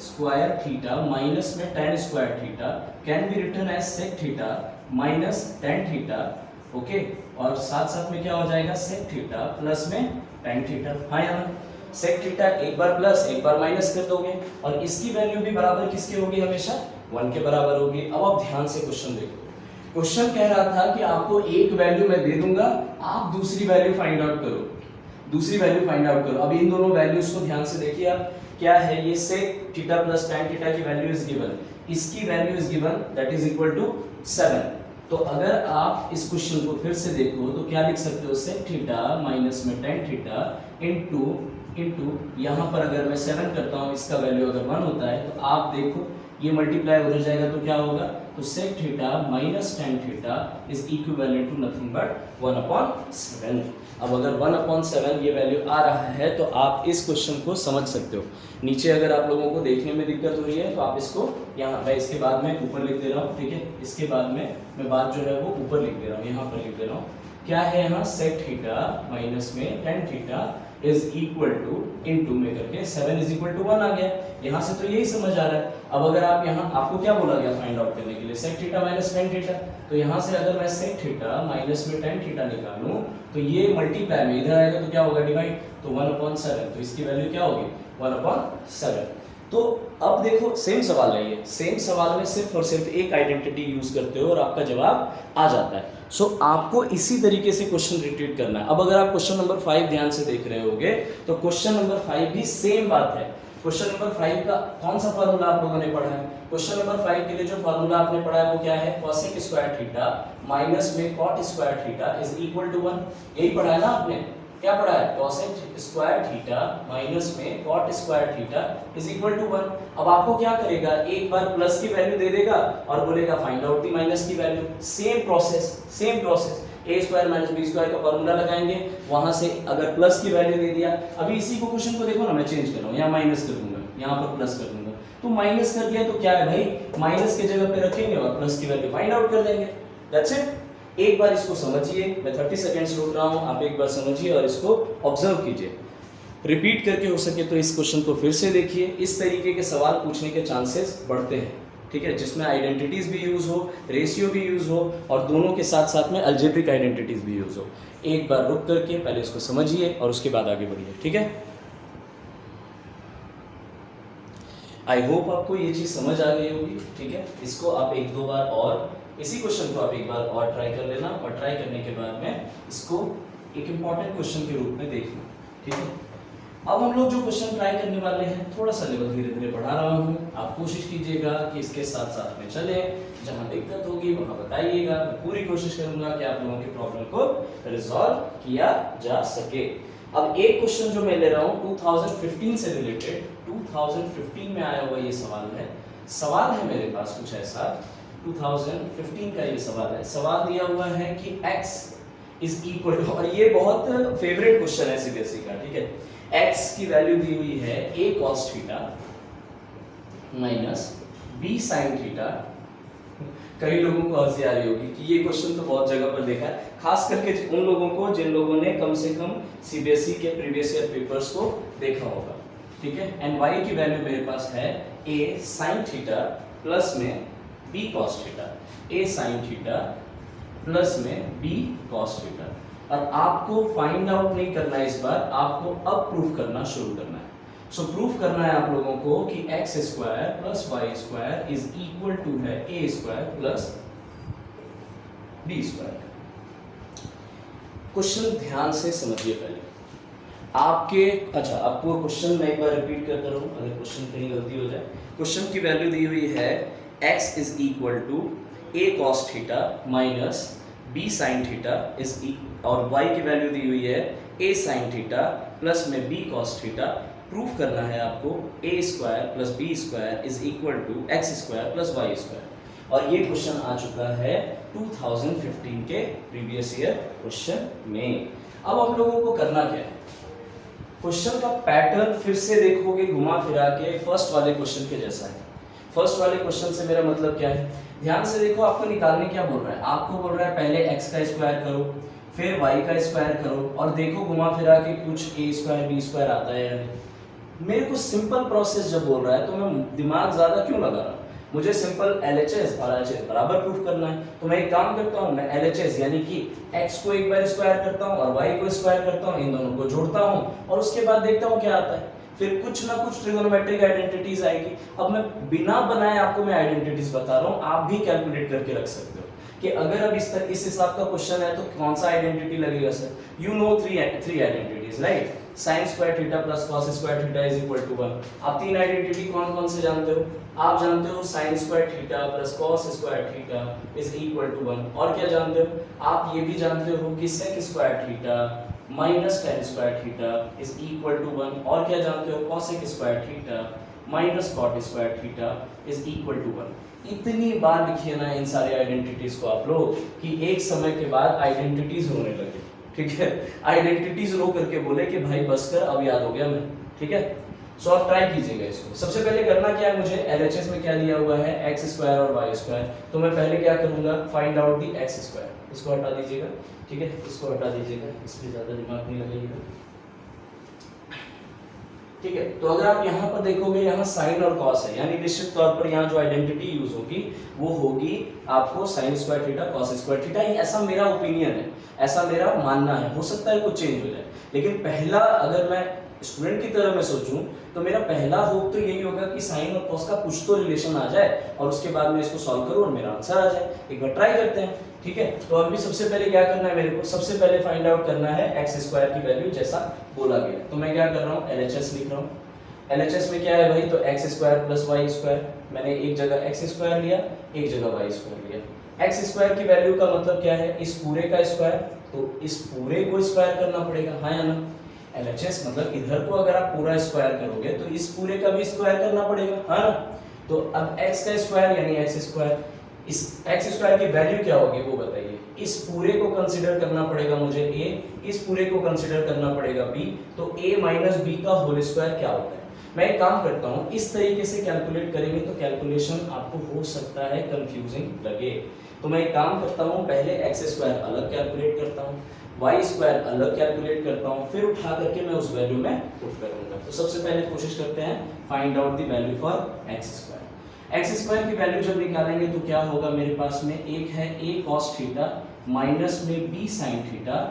square theta minus में tan square theta can be written as sec theta minus tan theta. Okay, और साथ साथ में क्या हो जाएगा? सेक थीटा प्लस में टेन थीटा। हाँ या ना? सेक थीटा एक बार प्लस एक बार माइनस कर दोगे और इसकी वैल्यू भी बराबर किसके होगी? हमेशा 1 के बराबर होगी। अब आप ध्यान से क्वेश्चन देखो। क्वेश्चन कह रहा था कि आपको एक वैल्यू मैं दे दूंगा, आप दूसरी वैल्यू फाइंड आउट करो, दूसरी वैल्यू फाइंड आउट करो। अब इन दोनों वैल्यूज को ध्यान से देखिए आप, क्या है ये? Sec theta plus tan theta की वैल्यू इज गिवन, इसकी value is given that is equal to 7। तो अगर आप इस क्वेश्चन को फिर से देखो तो क्या लिख सकते हो? सेक थीटा माइनस में टेन थीटा इनटू यहाँ पर अगर मैं 7 करता हूँ, इसका वैल्यू अगर 1 होता है तो आप देखो ये मल्टीप्लाई उधर जाएगा तो क्या होगा? तो sec theta minus tan theta is equivalent to nothing but 1/7। अब अगर 1/7 ये वैल्यू आ रहा है तो आप इस क्वेश्चन को समझ सकते हो। नीचे अगर आप लोगों को देखने में दिक्कत हो रही है तो आप इसको यहाँ, मैं इसके बाद में ऊपर लिख दे रहा हूँ। ठीक है, इसके बाद में मैं बात जो है वो ऊपर लिख दे रहा हूँ, यहाँ पर लिख दे रहा हूँ। क्या है यहाँ? सेक थीटा माइनस में tan theta is equal to into में करके 7 इज इक्वल टू 1 आ गया। यहाँ से तो यही समझ आ रहा है। अब अगर आप यहाँ, आपको क्या बोला गया फाइंड आउट करने के लिए? Sec theta minus tan theta. तो यहाँ से अगर मैं सेक थीटा माइनस में टेन थीटा निकालूं तो ये मल्टीप्लाई में इधर आएगा तो क्या होगा? डिवाइड, तो 1/7। तो इसकी वैल्यू क्या होगी? 1/7। तो अब देखो सेम सवाल है ये, सेम सवाल में सिर्फ और सिर्फ एक आइडेंटिटी यूज करते हो और आपका जवाब आ जाता है। सो आपको इसी तरीके से क्वेश्चन रिपीट करना है। अब अगर आप क्वेश्चन नंबर 5 ध्यान से देख रहे होगे तो क्वेश्चन नंबर 5 भी सेम बात है। क्वेश्चन नंबर 5 का कौन सा फार्मूला आप लोगों ने पढ़ा है? क्वेश्चन नंबर 5 के लिए जो फार्मूला आपने पढ़ा है वो क्या है? कोसेक स्क्वायर थीटा माइनस में cot square theta is equal to 1। यही पढ़ा है ना आपने? क्या पढ़ा है? कोसेक स्क्वायर थीटा माइनस में cot square theta is equal to 1। अब आपको क्या करेगा? एक बार प्लस की वैल्यू दे देगा और बोलेगा फाइंड आउट द माइनस की value. Same process, same process. A square minus B square का फॉर्मूला लगाएंगे, वहां से अगर प्लस की वैल्यू दे दिया, अभी इसी को क्वेश्चन को देखो ना, मैं चेंज कर रहा हूँ, यहाँ माइनस कर दूंगा, यहाँ पर प्लस कर दूंगा, तो माइनस कर दिया तो क्या है भाई, माइनस की जगह पे रखेंगे और प्लस की वैल्यू फाइंड आउट कर देंगे, दैट्स इट। एक बार इसको समझिए, मैं 30 सेकेंड्स रोक रहा हूँ, आप एक बार समझिए और इसको ऑब्जर्व कीजिए, रिपीट करके हो सके तो इस क्वेश्चन को फिर से देखिए, इस तरीके के सवाल पूछने के चांसेस बढ़ते हैं, ठीक है, जिसमें आइडेंटिटीज भी यूज हो, रेशियो भी यूज हो और दोनों के साथ साथ में अलजेब्रिक आइडेंटिटीज भी यूज हो। एक बार रुक करके पहले इसको समझिए और उसके बाद आगे बढ़िए, ठीक है। आई होप आपको ये चीज समझ आ गई होगी, ठीक है। इसको आप एक दो बार और, इसी क्वेश्चन को आप एक बार और ट्राई कर लेना और ट्राई करने के बाद में इसको एक इंपॉर्टेंट क्वेश्चन के रूप में देखना, ठीक है। अब हम लोग जो क्वेश्चन ट्राई करने वाले हैं, थोड़ा सा लेवल धीरे धीरे बढ़ा रहा हूँ, आप कोशिश कीजिएगा कि इसके साथ साथ में चले, जहाँ दिक्कत होगी वहाँ बताइएगा, मैं पूरी कोशिश करूंगा कि आप लोगों की प्रॉब्लम को रिजॉल्व किया जा सके। अब एक क्वेश्चन जो मैं ले रहा हूँ 2015 से रिलेटेड, 2015 में आया हुआ ये सवाल है मेरे पास कुछ ऐसा, 2015 का ये सवाल है, सवाल दिया हुआ है कि x इज इक्वल टू, और ये बहुत फेवरेट क्वेश्चन है सीबीएसई का, ठीक है। x की वैल्यू दी हुई है a cos theta minus b sin theta. कई लोगों को हंसी आ रही होगी कि ये क्वेश्चन तो बहुत जगह पर देखा है, खास करके उन लोगों को जिन लोगों ने कम से कम सीबीएसई के प्रीवियस ईयर पेपर्स को देखा होगा, ठीक है। एंड y की वैल्यू मेरे पास है a sin थीटा प्लस में b cos theta, a sin theta plus में b cos थीटा। और आपको फाइंड आउट नहीं करना है इस बार, आपको अब प्रूफ करना शुरू करना है। सो प्रूफ करना है आप लोगों को कि x square plus Y square is equal to है a square plus B square. Question ध्यान से समझिए पहले आपके, अच्छा आपको क्वेश्चन मैं एक बार रिपीट करता रहूं अगर क्वेश्चन कहीं गलती हो जाए। क्वेश्चन की वैल्यू दी हुई है x is equal to a cos theta minus b sin theta is, और y की वैल्यू दी हुई है a sin थीटा प्लस में b cos थीटा। प्रूफ करना है आपको a square plus b square is equal to x square plus y square. और ये क्वेश्चन आ चुका है 2015 के प्रीवियस ईयर क्वेश्चन में। अब आप लोगों को करना क्या है, क्वेश्चन का पैटर्न फिर से देखोगे घुमा फिरा के, फर्स्ट वाले क्वेश्चन के जैसा है। फर्स्ट वाले क्वेश्चन से मेरा मतलब क्या है, ध्यान से देखो, आपको निकालने क्या बोल रहा है, आपको बोल रहा है पहले x का स्क्वायर करो फिर y का स्क्वायर करो और देखो घुमा फिरा के कुछ a स्क्वायर b स्क्वायर आता है या नहीं। मेरे को सिंपल प्रोसेस जब बोल रहा है तो मैं दिमाग ज्यादा क्यों लगा रहा हूँ, मुझे सिंपल LHS और RHS बराबर प्रूफ करना है। तो मैं एक काम करता हूँ, मैं LHS यानी कि x को एक बार स्क्वायर करता हूँ और y को स्क्वायर करता हूँ, इन दोनों को जोड़ता हूँ और उसके बाद देखता हूँ क्या आता है, फिर कुछ ना कुछ ट्रिगोनोमेट्रिक आइडेंटिटीज आएगी। अब मैं बिना बनाए आपको मैं आइडेंटिटीज बता रहा हूँ, आप भी कैलकुलेट करके रख सकते हो कि अगर अब इस हिसाब का क्वेश्चन है तो कौन सा आइडेंटिटी लगेगा sir. You know three identities right, sin square theta plus cos square theta is equal to 1। आप तीन आइडेंटिटी कौन कौन से जानते हो, आप जानते हो sin square theta plus cos square theta is equal to 1। और क्या जानते हो, आप ये भी जानते हो कि sec square theta minus tan square theta is equal to 1। और क्या जानते हो, cosec square theta minus cot square theta is equal to 1। इतनी बार लिखिए ना इन सारे आइडेंटिटीज को आप लोग कि एक समय के बाद आइडेंटिटीज होने लगे, ठीक है। आइडेंटिटीज रो करके बोले कि भाई बस कर, अब याद हो गया मैं, ठीक है। सो आप ट्राई कीजिएगा इसको। सबसे पहले करना क्या है, मुझे LHS में क्या दिया हुआ है x स्क्वायर और y स्क्वायर, तो मैं पहले क्या करूंगा, find out the x square. इसको हटा दीजिएगा, ठीक है, इसको हटा दीजिएगा, इस पे ज्यादा दिमाग नहीं लगाइएगा, ठीक है। तो अगर आप यहाँ पर देखोगे, यहाँ साइन और कॉस है, यानी निश्चित तौर पर यहाँ जो आइडेंटिटी यूज होगी वो होगी आपको sign square theta cos square theta. ऐसा मेरा ओपिनियन है, ऐसा मेरा मानना है, हो सकता है कुछ चेंज हो जाए, लेकिन पहला अगर मैं स्टूडेंट की तरह मैं सोचूं तो मेरा पहला होप तो यही होगा कि साइन और कॉस का कुछ तो रिलेशन आ जाए और उसके बाद मैं इसको सॉल्व करूं और मेरा आंसर आ जाए। एक बार ट्राई करते हैं, ठीक है। तो अभी सबसे पहले क्या करना है मेरे को, सबसे पहले फाइंड आउट करना है x स्क्वायर की वैल्यू जैसा बोला गया। तो मैं क्या कर रहा हूँ, LHS लिख रहा हूँ। LHS में क्या है भाई, तो x square plus y square, मैंने एक जगह x स्क्वायर लिया, एक जगह y स्क्वायर लिया। x स्क्वायर की वैल्यू का मतलब क्या है, इस पूरे का स्क्वायर, तो इस पूरे को स्क्वायर करना पड़ेगा, हाँ या ना। LHS मतलब इधर को अगर आप पूरा स्क्वायर करोगे तो इस पूरे का भी स्क्वायर करना पड़ेगा, हाँ ना। तो अब x का स्क्वायर यानी x स्क्वायर, इस x स्क्वायर की वैल्यू क्या होगी वो बताइए। इस पूरे को कंसिडर करना पड़ेगा मुझे a, इस पूरे को कंसिडर करना पड़ेगा b, तो a माइनस बी का होल स्क्वायर क्या होता है। मैं एक काम करता हूँ, इस तरीके से कैलकुलेट करेंगे तो कैलकुलेशन आपको हो सकता है कंफ्यूजिंग लगे। तो मैं एक काम करता हूँ, पहले एक्स स्क्वायर अलग कैलकुलेट करता हूँ, वाई स्क्वायर अलग कैलकुलेट करता हूँ, फिर उठा करके मैं उस वैल्यू में पुट करूंगा। तो सबसे पहले कोशिश करते हैं find out the value for x square. X square की वैल्यू जब निकालेंगे तो क्या होगा, मेरे पास में एक है a cos थीटा माइनस में b sin थीटा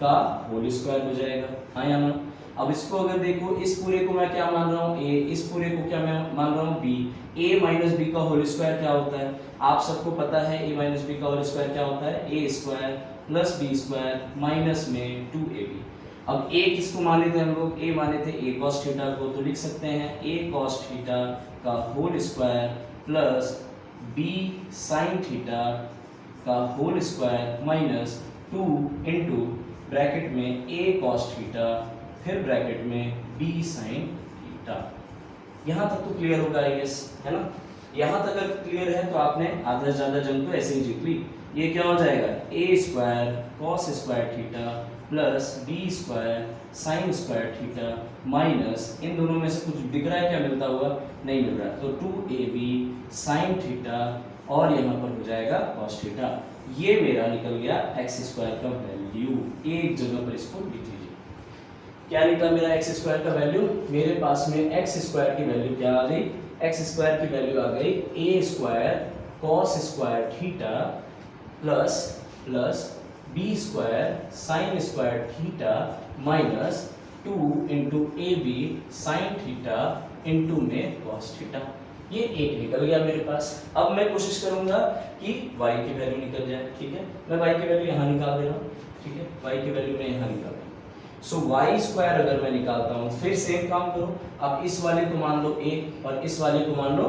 का होल स्क्वायर हो जाएगा। हाँ या ना। अब इसको अगर देखो, इस पूरे को मैं क्या मान रहा हूँ a, इस पूरे को क्या मैं मान रहा हूँ b, a माइनस बी का होल स्क्वायर क्या होता है, आप सबको पता है a माइनस बी का होल स्क्वायर क्या होता है, a square plus B square minus में 2ab। अब a किसको माने थे हम लोग, a माने थे a cos थीटा को, तो लिख सकते हैं a cos थीटा का whole square plus b sin theta का whole square minus 2 into bracket में a cos थीटा फिर ब्रैकेट में b sin थीटा। यहाँ तक तो क्लियर होगा आई गेस, है ना। यहाँ तक अगर क्लियर है तो आपने आधा से ज्यादा जंग तो ऐसे ही जीत ली। ये क्या हो जाएगा, a square cos square theta plus b square sin square theta minus, इन दोनों में से कुछ दिख रहा है क्या मिलता हुआ, नहीं मिल रहा, तो 2ab sin थीटा और यहाँ पर हो जाएगा cos थीटा। ये मेरा निकल गया एक्स स्क्वायर का वैल्यू। एक जगह पर इसको लिख लीजिए, क्या निकला मेरा एक्स स्क्वायर का वैल्यू। मेरे पास में एक्स स्क्वायर की वैल्यू क्या आ गई, एक्स स्क्वायर की वैल्यू आ गई a square cos square theta plus B square sine square theta minus 2 into A B sine theta into में कॉस थीटा। ये एक निकल गया मेरे पास। अब मैं कोशिश करूंगा कि y की वैल्यू निकल जाए। ठीक है, मैं y की वैल्यू यहाँ निकाल दे रहा हूँ। ठीक है, y की वैल्यू मैं यहाँ निकाल रहा हूँ। सो y स्क्वायर अगर मैं निकालता हूँ, फिर सेम काम करो, आप इस वाले को मान लो a और इस वाले को मान लो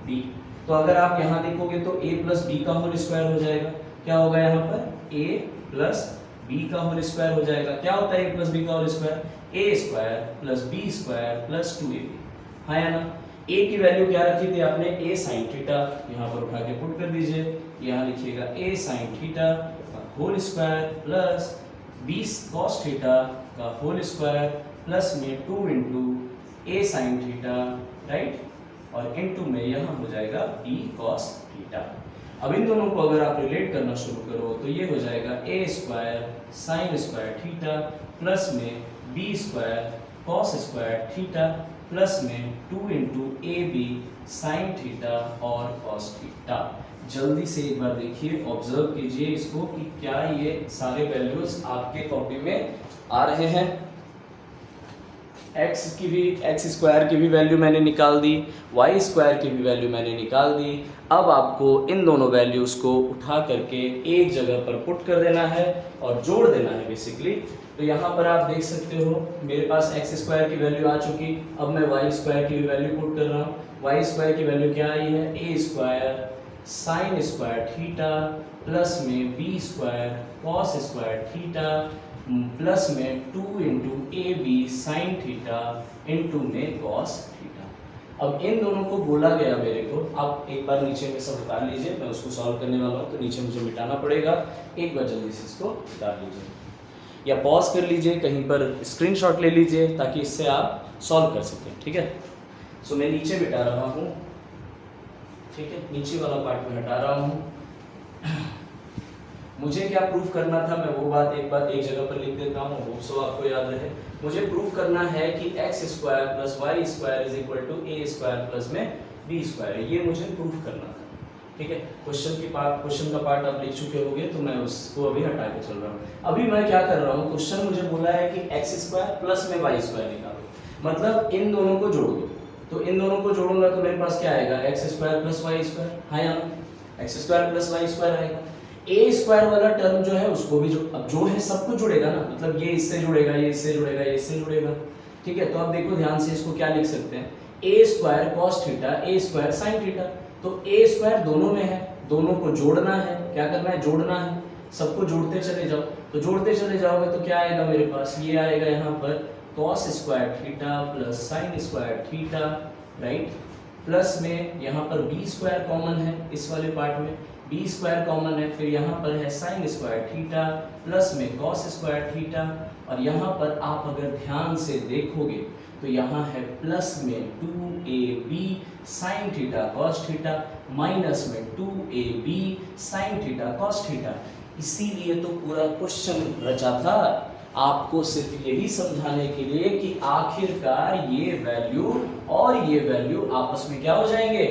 b। तो अगर आप यहाँ देखोगे तो a प्लस बी का होल स्क्वायर हो जाएगा। क्या होगा यहाँ पर, a प्लस बी का होल स्क्वायर हो जाएगा। क्या होता है a प्लस बी का whole square, a square plus B square plus 2ab। हाँ या ना। a की वैल्यू क्या रखी थी आपने, a sin थीटा, यहाँ पर उठा के पुट कर दीजिए, यहाँ लिखिएगा a sin थीटा का whole square plus b cos theta का होल स्क्वायर प्लस में 2 into a sin theta, right, और इंटू में यहाँ हो जाएगा b cos थीटा। अब इन दोनों को अगर आप रिलेट करना शुरू करो तो ये हो जाएगा a square sine square theta plus में b square cos square theta plus में 2 into A B sine theta और cos थीटा। जल्दी से एक बार देखिए, ऑब्जर्व कीजिए इसको कि क्या ये सारे वैल्यूज आपके कॉपी में आ रहे हैं। एक्स स्क्वायर की भी वैल्यू मैंने निकाल दी, वाई स्क्वायर की भी वैल्यू मैंने निकाल दी। अब आपको इन दोनों वैल्यूज़ को उठा करके एक जगह पर पुट कर देना है और जोड़ देना है बेसिकली। तो यहाँ पर आप देख सकते हो मेरे पास एक्स स्क्वायर की वैल्यू आ चुकी। अब मैं वाई स्क्वायर की भी वैल्यू पुट कर रहा हूँ। वाई स्क्वायर की वैल्यू क्या आई है, a square sine square theta plus में B square cos square theta plus में 2 into A B sine theta into में कॉस थीटा। अब इन दोनों को बोला गया मेरे को, आप एक बार नीचे में सब उतार लीजिए, मैं उसको सॉल्व करने वाला हूँ तो नीचे मुझे मिटाना पड़ेगा। एक बार जल्दी से इसको उतार लीजिए या पॉज कर लीजिए, कहीं पर स्क्रीनशॉट ले लीजिए ताकि इससे आप सॉल्व कर सकें। ठीक है, सो मैं नीचे मिटा रहा हूँ। ठीक है, नीचे वाला पार्ट में हटा रहा हूँ। मुझे क्या प्रूफ करना था, मैं वो बात एक जगह पर लिख देता हूँ, होप सो आपको याद रहे। मुझे प्रूफ करना है कि x square plus Y square is equal to A square plus में बी स्क्वायर है। ये मुझे प्रूफ करना था। ठीक है, क्वेश्चन का पार्ट आप लिख चुके होंगे तो मैं उसको अभी हटा के चल रहा हूँ। अभी मैं क्या कर रहा हूँ, क्वेश्चन मुझे बोला है कि एक्स स्क्वायर प्लस में वाई स्क्वायर निकालो, मतलब इन दोनों को जोड़ दो। तो इन दोनों को जोड़ूंगा तो मेरे पास क्या आएगा, X square plus Y square. हाँ या X square plus Y square आएगा। ए स्क्वायर वाला टर्म जो है उसको भी अब जो है सब कुछ जुड़ेगा ना, मतलब ये इससे जुड़ेगा, ये इससे जुड़ेगा, ये इससे जुड़ेगा। ठीक है, तो अब देखो ध्यान से, इसको क्या लिख सकते हैं, ए स्क्वायर कॉस थीटा ए स्क्वायर साइन थीटा। तो ए स्क्वायर दोनों में है, दोनों को जोड़ना है। क्या करना है, जोड़ना है। सबको जोड़ते चले जाओ, तो जोड़ते चले जाओगे तो क्या आएगा मेरे पास, ये आएगा यहाँ पर cos square theta plus sign square theta, right, plus में यहाँ पर बी स्क्वायर कॉमन है, इस वाले पार्ट में बी स्क्वायर कॉमन है, फिर यहाँ पर है साइन स्क्वायर थीटा प्लस में कॉस स्क्वायर थीटा, और यहाँ पर आप अगर ध्यान से देखोगे तो यहाँ है प्लस में 2ab sine theta cos theta minus में 2ab sine theta cos theta. इसीलिए तो पूरा क्वेश्चन रचा था, आपको सिर्फ यही समझाने के लिए कि आखिरकार ये वैल्यू और ये वैल्यू आपस में क्या हो जाएंगे,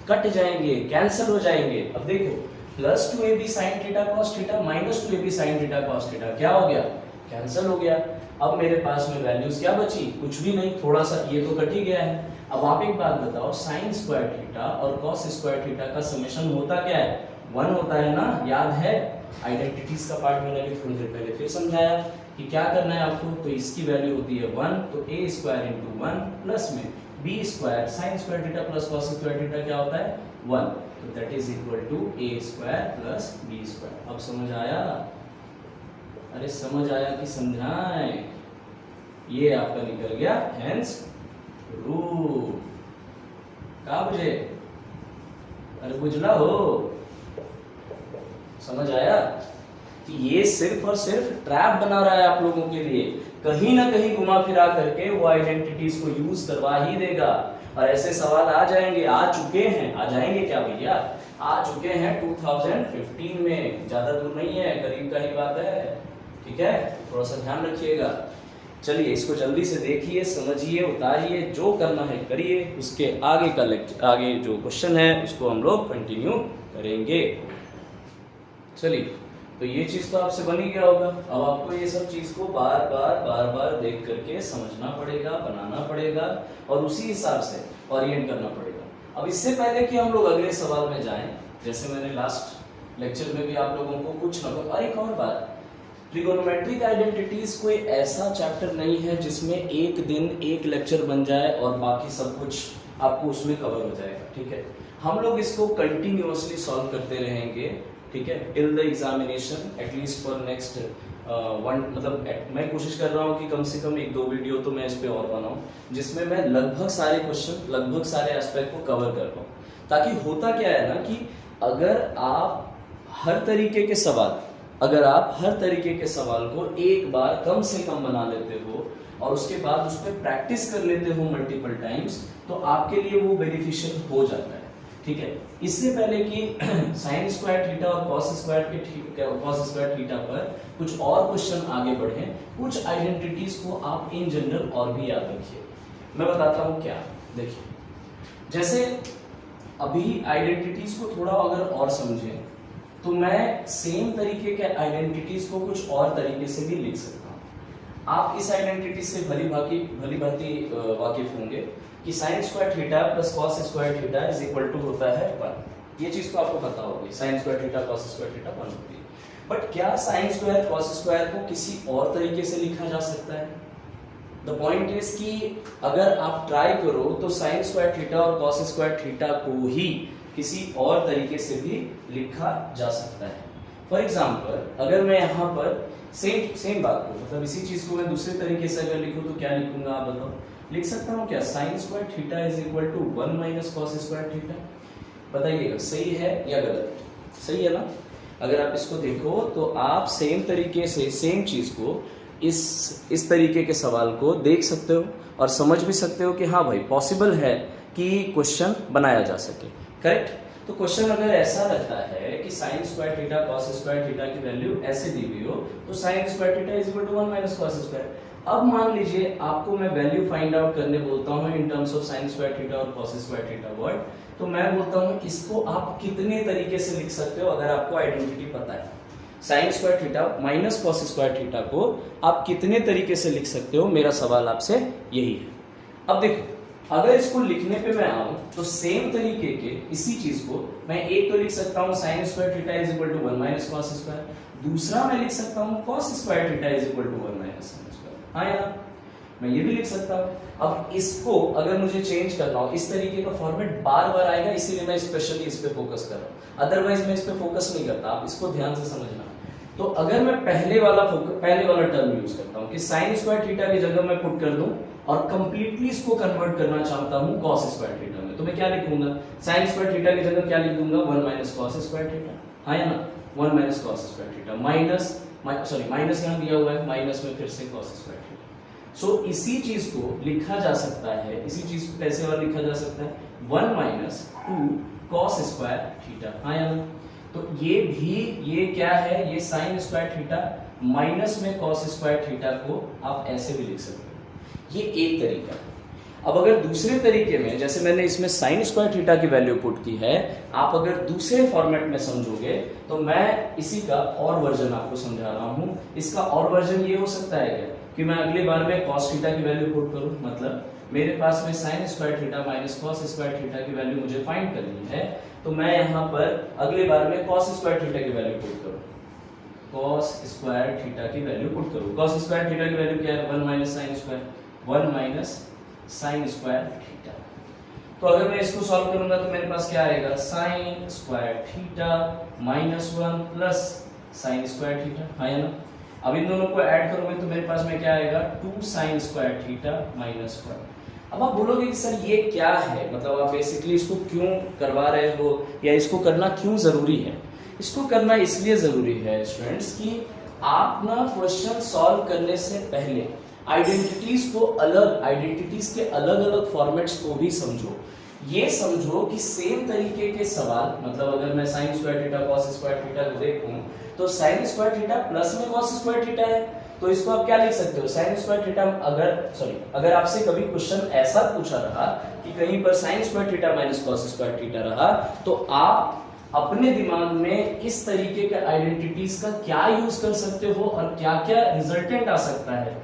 कट जाएंगे, कैंसिल हो जाएंगे। अब देखो plus 2ab sine theta cos theta minus 2ab sine theta cos theta क्या हो गया, कैंसिल हो गया। अब मेरे पास में वैल्यूज क्या बची, कुछ भी नहीं, थोड़ा सा ये तो कट ही गया है। अब आप एक बात बताओ, साइन स्क्वायर थीटा और कॉस स्क्वायर थीटा का समेशन होता क्या है, 1 होता है ना, याद है। आइडेंटिटीज का पार्ट मैंने भी थोड़ी देर पहले फिर समझाया कि क्या करना है आपको, तो इसकी वैल्यू होती है 1, तो a स्क्वायर इंटू 1 प्लस में b square sine square theta plus cos square theta क्या होता है 1, तो that is equal to a square plus b square. अब समझ आया, अरे समझ आया कि समझाएं, ये आपका निकल गया हेंस रूट। कहा बुझे, अरे बुझला हो, समझ आया कि ये सिर्फ और सिर्फ ट्रैप बना रहा है आप लोगों के लिए, कहीं ना कहीं घुमा फिरा करके वो आइडेंटिटीज को यूज करवा ही देगा। और ऐसे सवाल आ जाएंगे, आ चुके हैं, आ जाएंगे क्या भैया, आ चुके हैं 2015 में, ज्यादा दूर नहीं है, करीब का ही बात है, ठीक है, थोड़ा सा ध्यान रखिएगा। चलिए इसको जल्दी से देखिए, समझिए, उतारिए, जो करना है करिए, उसके आगे का लेक्चर, आगे जो क्वेश्चन है उसको हम लोग कंटिन्यू करेंगे। चलिए, तो ये चीज तो आपसे बन ही गया होगा। अब आपको ये सब चीज को बार बार देख करके समझना पड़ेगा, बनाना पड़ेगा और उसी हिसाब से ओरिएंट करना पड़ेगा। अब इससे पहले कि हम लोग अगले सवाल में जाएं, जैसे मैंने लास्ट लेक्चर में भी आप लोगों को कुछ न कुछ, और एक और बात, ट्रिगोनोमेट्रिक आइडेंटिटीज कोई ऐसा चैप्टर नहीं है जिसमें एक दिन एक लेक्चर बन जाए और बाकी सब कुछ आपको उसमें कवर हो जाएगा, ठीक है। हम लोग इसको कंटिन्यूअसली सॉल्व करते रहेंगे, ठीक है, till the examination, at least for next मतलब मैं कोशिश कर रहा हूँ कि कम से कम 1-2 वीडियो तो मैं इस पे और बनाऊँ, जिसमें मैं लगभग सारे क्वेश्चन, लगभग सारे एस्पेक्ट को कवर कर पाऊँ। ताकि होता क्या है ना कि अगर आप हर तरीके के सवाल को एक बार कम से कम बना लेते हो और उसके बाद उस पर प्रैक्टिस कर लेते हो मल्टीपल टाइम्स, तो आपके लिए वो बेनिफिशियल हो जाता है, ठीक है। इससे पहले कि साइन स्क्वायर थीटा और कॉस स्क्वायर थीटा पर कुछ और क्वेश्चन आगे बढ़े, कुछ आइडेंटिटीज को आप इन जनरल और भी याद रखिए। मैं बताता हूँ क्या, देखिए, जैसे अभी आइडेंटिटीज को थोड़ा अगर और समझें तो मैं सेम तरीके के आइडेंटिटीज को कुछ और तरीके से भी लिख सकता हूँ। आप इस आइडेंटिटी से भली भांति वाकिफ होंगे कि sine square theta plus cos square theta is equal to होता है 1। ये चीज तो आपको पता होगी, sine square theta cos square theta 1 होती है। बट क्या साइन स्क्वायर कॉस स्क्वायर को किसी और तरीके से लिखा जा सकता है? द पॉइंट इज कि अगर आप ट्राई करो तो साइन स्क्वायर थीटा और कॉस स्क्वायर थीटा को ही किसी और तरीके से भी लिखा जा सकता है। फॉर एग्जाम्पल, अगर मैं यहाँ पर सेम बात को, मतलब इसी चीज को मैं दूसरे तरीके से अगर लिखूं तो क्या लिखूंगा आप बताओ? लिख सकता हूँ क्या, sine square theta is equal to 1 minus cos square theta. बताइएगा सही है या गलत है? सही है ना? अगर आप इसको देखो तो आप सेम तरीके से सेम चीज को इस तरीके के सवाल को देख सकते हो और समझ भी सकते हो कि हाँ भाई पॉसिबल है कि क्वेश्चन बनाया जा सके, करेक्ट। तो क्वेश्चन अगर ऐसा रहता है कि sine square theta cos square theta की वैल्यू ऐसे दी हुई हो तो sine square theta is equal to 1 minus cos square. अब मान लीजिए आपको मैं वैल्यू फाइंड आउट करने बोलता हूँ in terms of sine square theta और कॉस स्क्वायर थीटा वर्ड, तो मैं बोलता हूँ इसको आप कितने तरीके से लिख सकते हो अगर आपको आइडेंटिटी पता है। Sine square theta minus cos square theta को आप कितने तरीके से लिख सकते हो, मेरा सवाल आपसे यही है। अब देखो, अगर इसको लिखने पे मैं आऊं तो सेम तरीके के इसी चीज को मैं एक तो लिख सकता हूं sine square theta is equal to 1 minus cos square, दूसरा मैं लिख सकता हूं cos square theta is equal to 1 minus sine square. हाँ यार, मैं ये भी लिख सकता हूं। अब इसको अगर मुझे चेंज करना हो, इस तरीके का फॉर्मेट बार बार आएगा, इसीलिए मैं स्पेशली इस पे फोकस कर रहा हूं, अदरवाइज मैं इस पे फोकस नहीं करता। आप इसको ध्यान से समझना, तो अगर मैं पहले वाला टर्म यूज करता हूं कि साइन स्क्वायर थीटा की जगह मैं पुट कर दूं और कंप्लीटली इसको कन्वर्ट करना चाहता हूं कॉस स्क्वायर थीटा में, तो मैं क्या लिखूंगा? साइन स्क्वायर थीटा की जगह क्या लिख दूंगा? 1 माइनस कॉस स्क्वायर थीटा, हाँ या ना? 1 minus cos square theta minus यहां दिया हुआ है, माइनस में फिर से कॉस स्क्वायर थीटा। सो इसी चीज को लिखा जा सकता है, इसी चीज को कैसे और लिखा जा सकता है? 1 माइनस 2 कॉस स्क्वायर थीटा, हाँ या ना? तो ये क्या है? ये साइन स्क्वायर थीटा माइनस में कॉस स्क्वायर थीटा को आप ऐसे भी लिख सकते हो। ये एक तरीका है। अब अगर दूसरे तरीके में, जैसे मैंने इसमें साइन स्क्वायर थीटा की वैल्यू पुट की है, आप अगर दूसरे फॉर्मेट में समझोगे तो मैं इसी का और वर्जन आपको समझा रहा हूं। इसका और वर्जन ये हो सकता है क्या कि मैं अगली बार में कॉस थीटा की वैल्यू पुट करूं, मतलब मेरे पास में sign square theta minus cos square theta की वैल्यू मुझे फाइंड करनी है, तो मैं यहाँ पर अगली बार में कॉस स्क्वायर थीटा की वैल्यू पुट करूं, कॉस स्क्वायर थीटा की वैल्यू पुट करूं। कॉस स्क्वायर थीटा की वैल्यू क्या है? 1 minus sine square, 1 minus sine square theta. तो अगर मैं इसको सॉल्व करूंगा तो मेरे पास क्या आएगा? Sign square theta minus 1 plus sign square theta, हाँ या ना? अब इन दोनों को ऐड करोगे तो मेरे पास में क्या आएगा? 2 साइन स्क्वायर थीटा माइनस 1। अब आप बोलोगे कि सर ये क्या है, मतलब आप बेसिकली इसको क्यों करवा रहे हो या इसको करना क्यों जरूरी है? इसको करना इसलिए जरूरी है स्टूडेंट्स कि आप ना क्वेश्चन सॉल्व करने से पहले आइडेंटिटीज के अलग अलग फॉर्मेट्स को भी समझो। ये समझो कि सेम तरीके के सवाल, मतलब अगर मैं sign square theta cos square theta को देखूं तो साइन स्क्वायर थीटा प्लस में कॉस स्क्वायर थीटा है, तो इसको आप क्या लिख सकते हो? साइन स्क्वायर थीटा अगर आपसे कभी क्वेश्चन ऐसा पूछा रहा कि कहीं पर sign square theta minus cos square theta रहा, तो आप अपने दिमाग में इस तरीके के आइडेंटिटीज का क्या यूज कर सकते हो और क्या क्या रिजल्टेंट आ सकता है,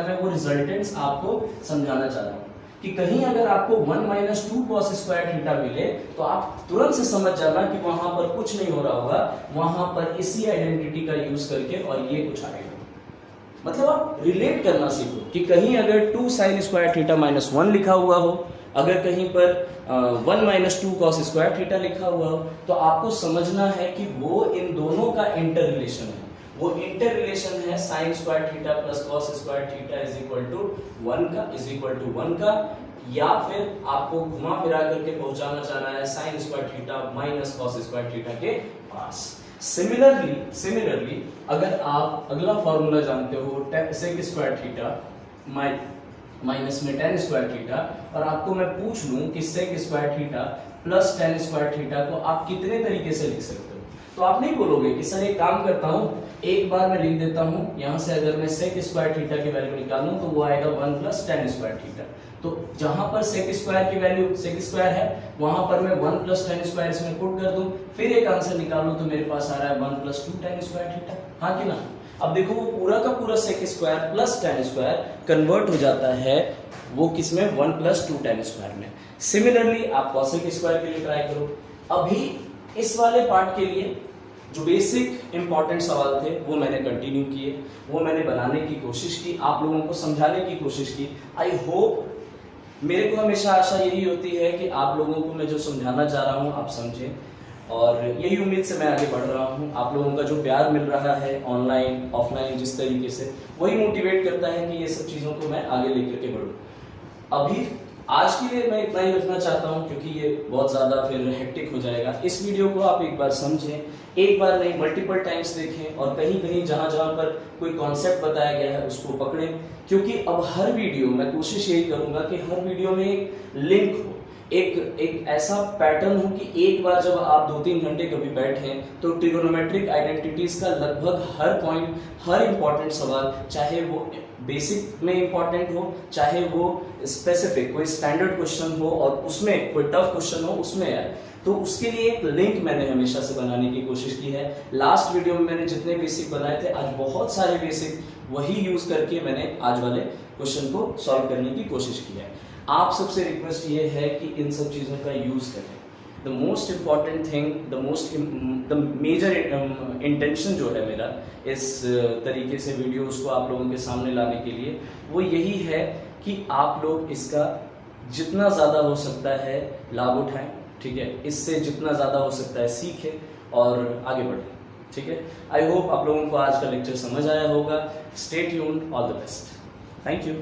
मैं वो रिजल्टेंट्स आपको समझाना चाह रहा हूं कि कहीं अगर आपको 1 माइनस 2 कॉस स्क्वायर थीटा मिले तो आप तुरंत से समझ जाना कि वहां पर कुछ नहीं हो रहा होगा, वहां पर इसी आइडेंटिटी का यूज करके और ये कुछ आएगा। मतलब आप रिलेट करना सीखो कि कहीं अगर 2 साइन स्क्वायर थीटा माइनस 1 लिखा हुआ हो, अगर कहीं पर 1 माइनस 2 कॉस स्क्वायर थीटा लिखा हुआ हो, तो आपको समझना है कि वो इन दोनों का इंटर रिलेशन है। वो इंटर रिलेशन है sine square theta plus cos square theta is equal to 1 का, या फिर आपको घुमा फिरा करके पहुंचाना चाह रहा है sine square theta minus cos square theta के पास। सिमिलरली अगर आप अगला फॉर्मूला जानते हो सेक स्क्वायर थीटा माइनस में टेन स्क्वायर थीटा, और आपको मैं पूछ लूं कि sec square theta plus tan square theta को आप कितने तरीके से लिख सकते हो, तो आप नहीं बोलोगे कि सर एक काम करता हूं, एक बार मैं लिख देता हूं, यहां से अगर मैं सेक स्क्वायर थीटा की वैल्यू निकालूं तो वो आएगा 1 प्लस टेन स्क्वायर थीटा। तो जहां पर सेक स्क्वायर की वैल्यू सेक स्क्वायर है वहां पर मैं 1 प्लस टेन स्क्वायर इसमें पुट कर दूं, फिर एक आंसर निकालूं तो मेरे पास आ रहा है 1 प्लस 2 टेन स्क्वायर थीटा, हाँ कि ना? अब देखो वो पूरा का पूरा sec square plus tan square convert हो जाता है वो किसमें? 1 प्लस 2 टेन स्क्वायर में। सिमिलरली आप कॉसेक स्क्वायर के लिए ट्राई करो। अभी इस वाले पार्ट के लिए जो बेसिक इंपॉर्टेंट सवाल थे वो मैंने कंटिन्यू किए, वो मैंने बनाने की कोशिश की, आप लोगों को समझाने की कोशिश की। आई होप, मेरे को हमेशा आशा यही होती है कि आप लोगों को मैं जो समझाना चाह रहा हूँ आप समझें, और यही उम्मीद से मैं आगे बढ़ रहा हूँ। आप लोगों का जो प्यार मिल रहा है ऑनलाइन ऑफलाइन जिस तरीके से, वही मोटिवेट करता है कि ये सब चीज़ों को मैं आगे लेकर के बढ़ूँ। अभी आज के लिए मैं इतना ही रखना चाहता हूं क्योंकि ये बहुत ज़्यादा फिर हेक्टिक हो जाएगा। इस वीडियो को आप एक बार समझें, एक बार नहीं मल्टीपल टाइम्स देखें, और कहीं कहीं जहां जहां पर कोई कॉन्सेप्ट बताया गया है उसको पकड़ें, क्योंकि अब हर वीडियो मैं कोशिश यही करूंगा कि हर वीडियो में एक लिंक हो, एक ऐसा पैटर्न हो कि एक बार जब आप 2-3 घंटे कभी बैठें तो ट्रिगोनोमेट्रिक आइडेंटिटीज का लगभग हर पॉइंट, हर इंपॉर्टेंट सवाल, चाहे वो बेसिक में इंपॉर्टेंट हो, चाहे वो स्पेसिफिक कोई स्टैंडर्ड क्वेश्चन हो और उसमें कोई टफ क्वेश्चन हो उसमें आए, तो उसके लिए एक लिंक मैंने हमेशा से बनाने की कोशिश की है। लास्ट वीडियो में मैंने जितने बेसिक बनाए थे, आज बहुत सारे बेसिक वही यूज करके मैंने आज वाले क्वेश्चन को सॉल्व करने की कोशिश की है। आप सबसे रिक्वेस्ट ये है कि इन सब चीज़ों का यूज करें। The most important thing, the major intention जो है मेरा इस तरीके से वीडियोस को आप लोगों के सामने लाने के लिए, वो यही है कि आप लोग इसका जितना ज़्यादा हो सकता है लाभ उठाएं, ठीक है? इससे जितना ज़्यादा हो सकता है सीखें, और आगे बढ़ें। ठीक है, आई होप आप लोगों को आज का लेक्चर समझ आया होगा। Stay tuned, all the best, thank you.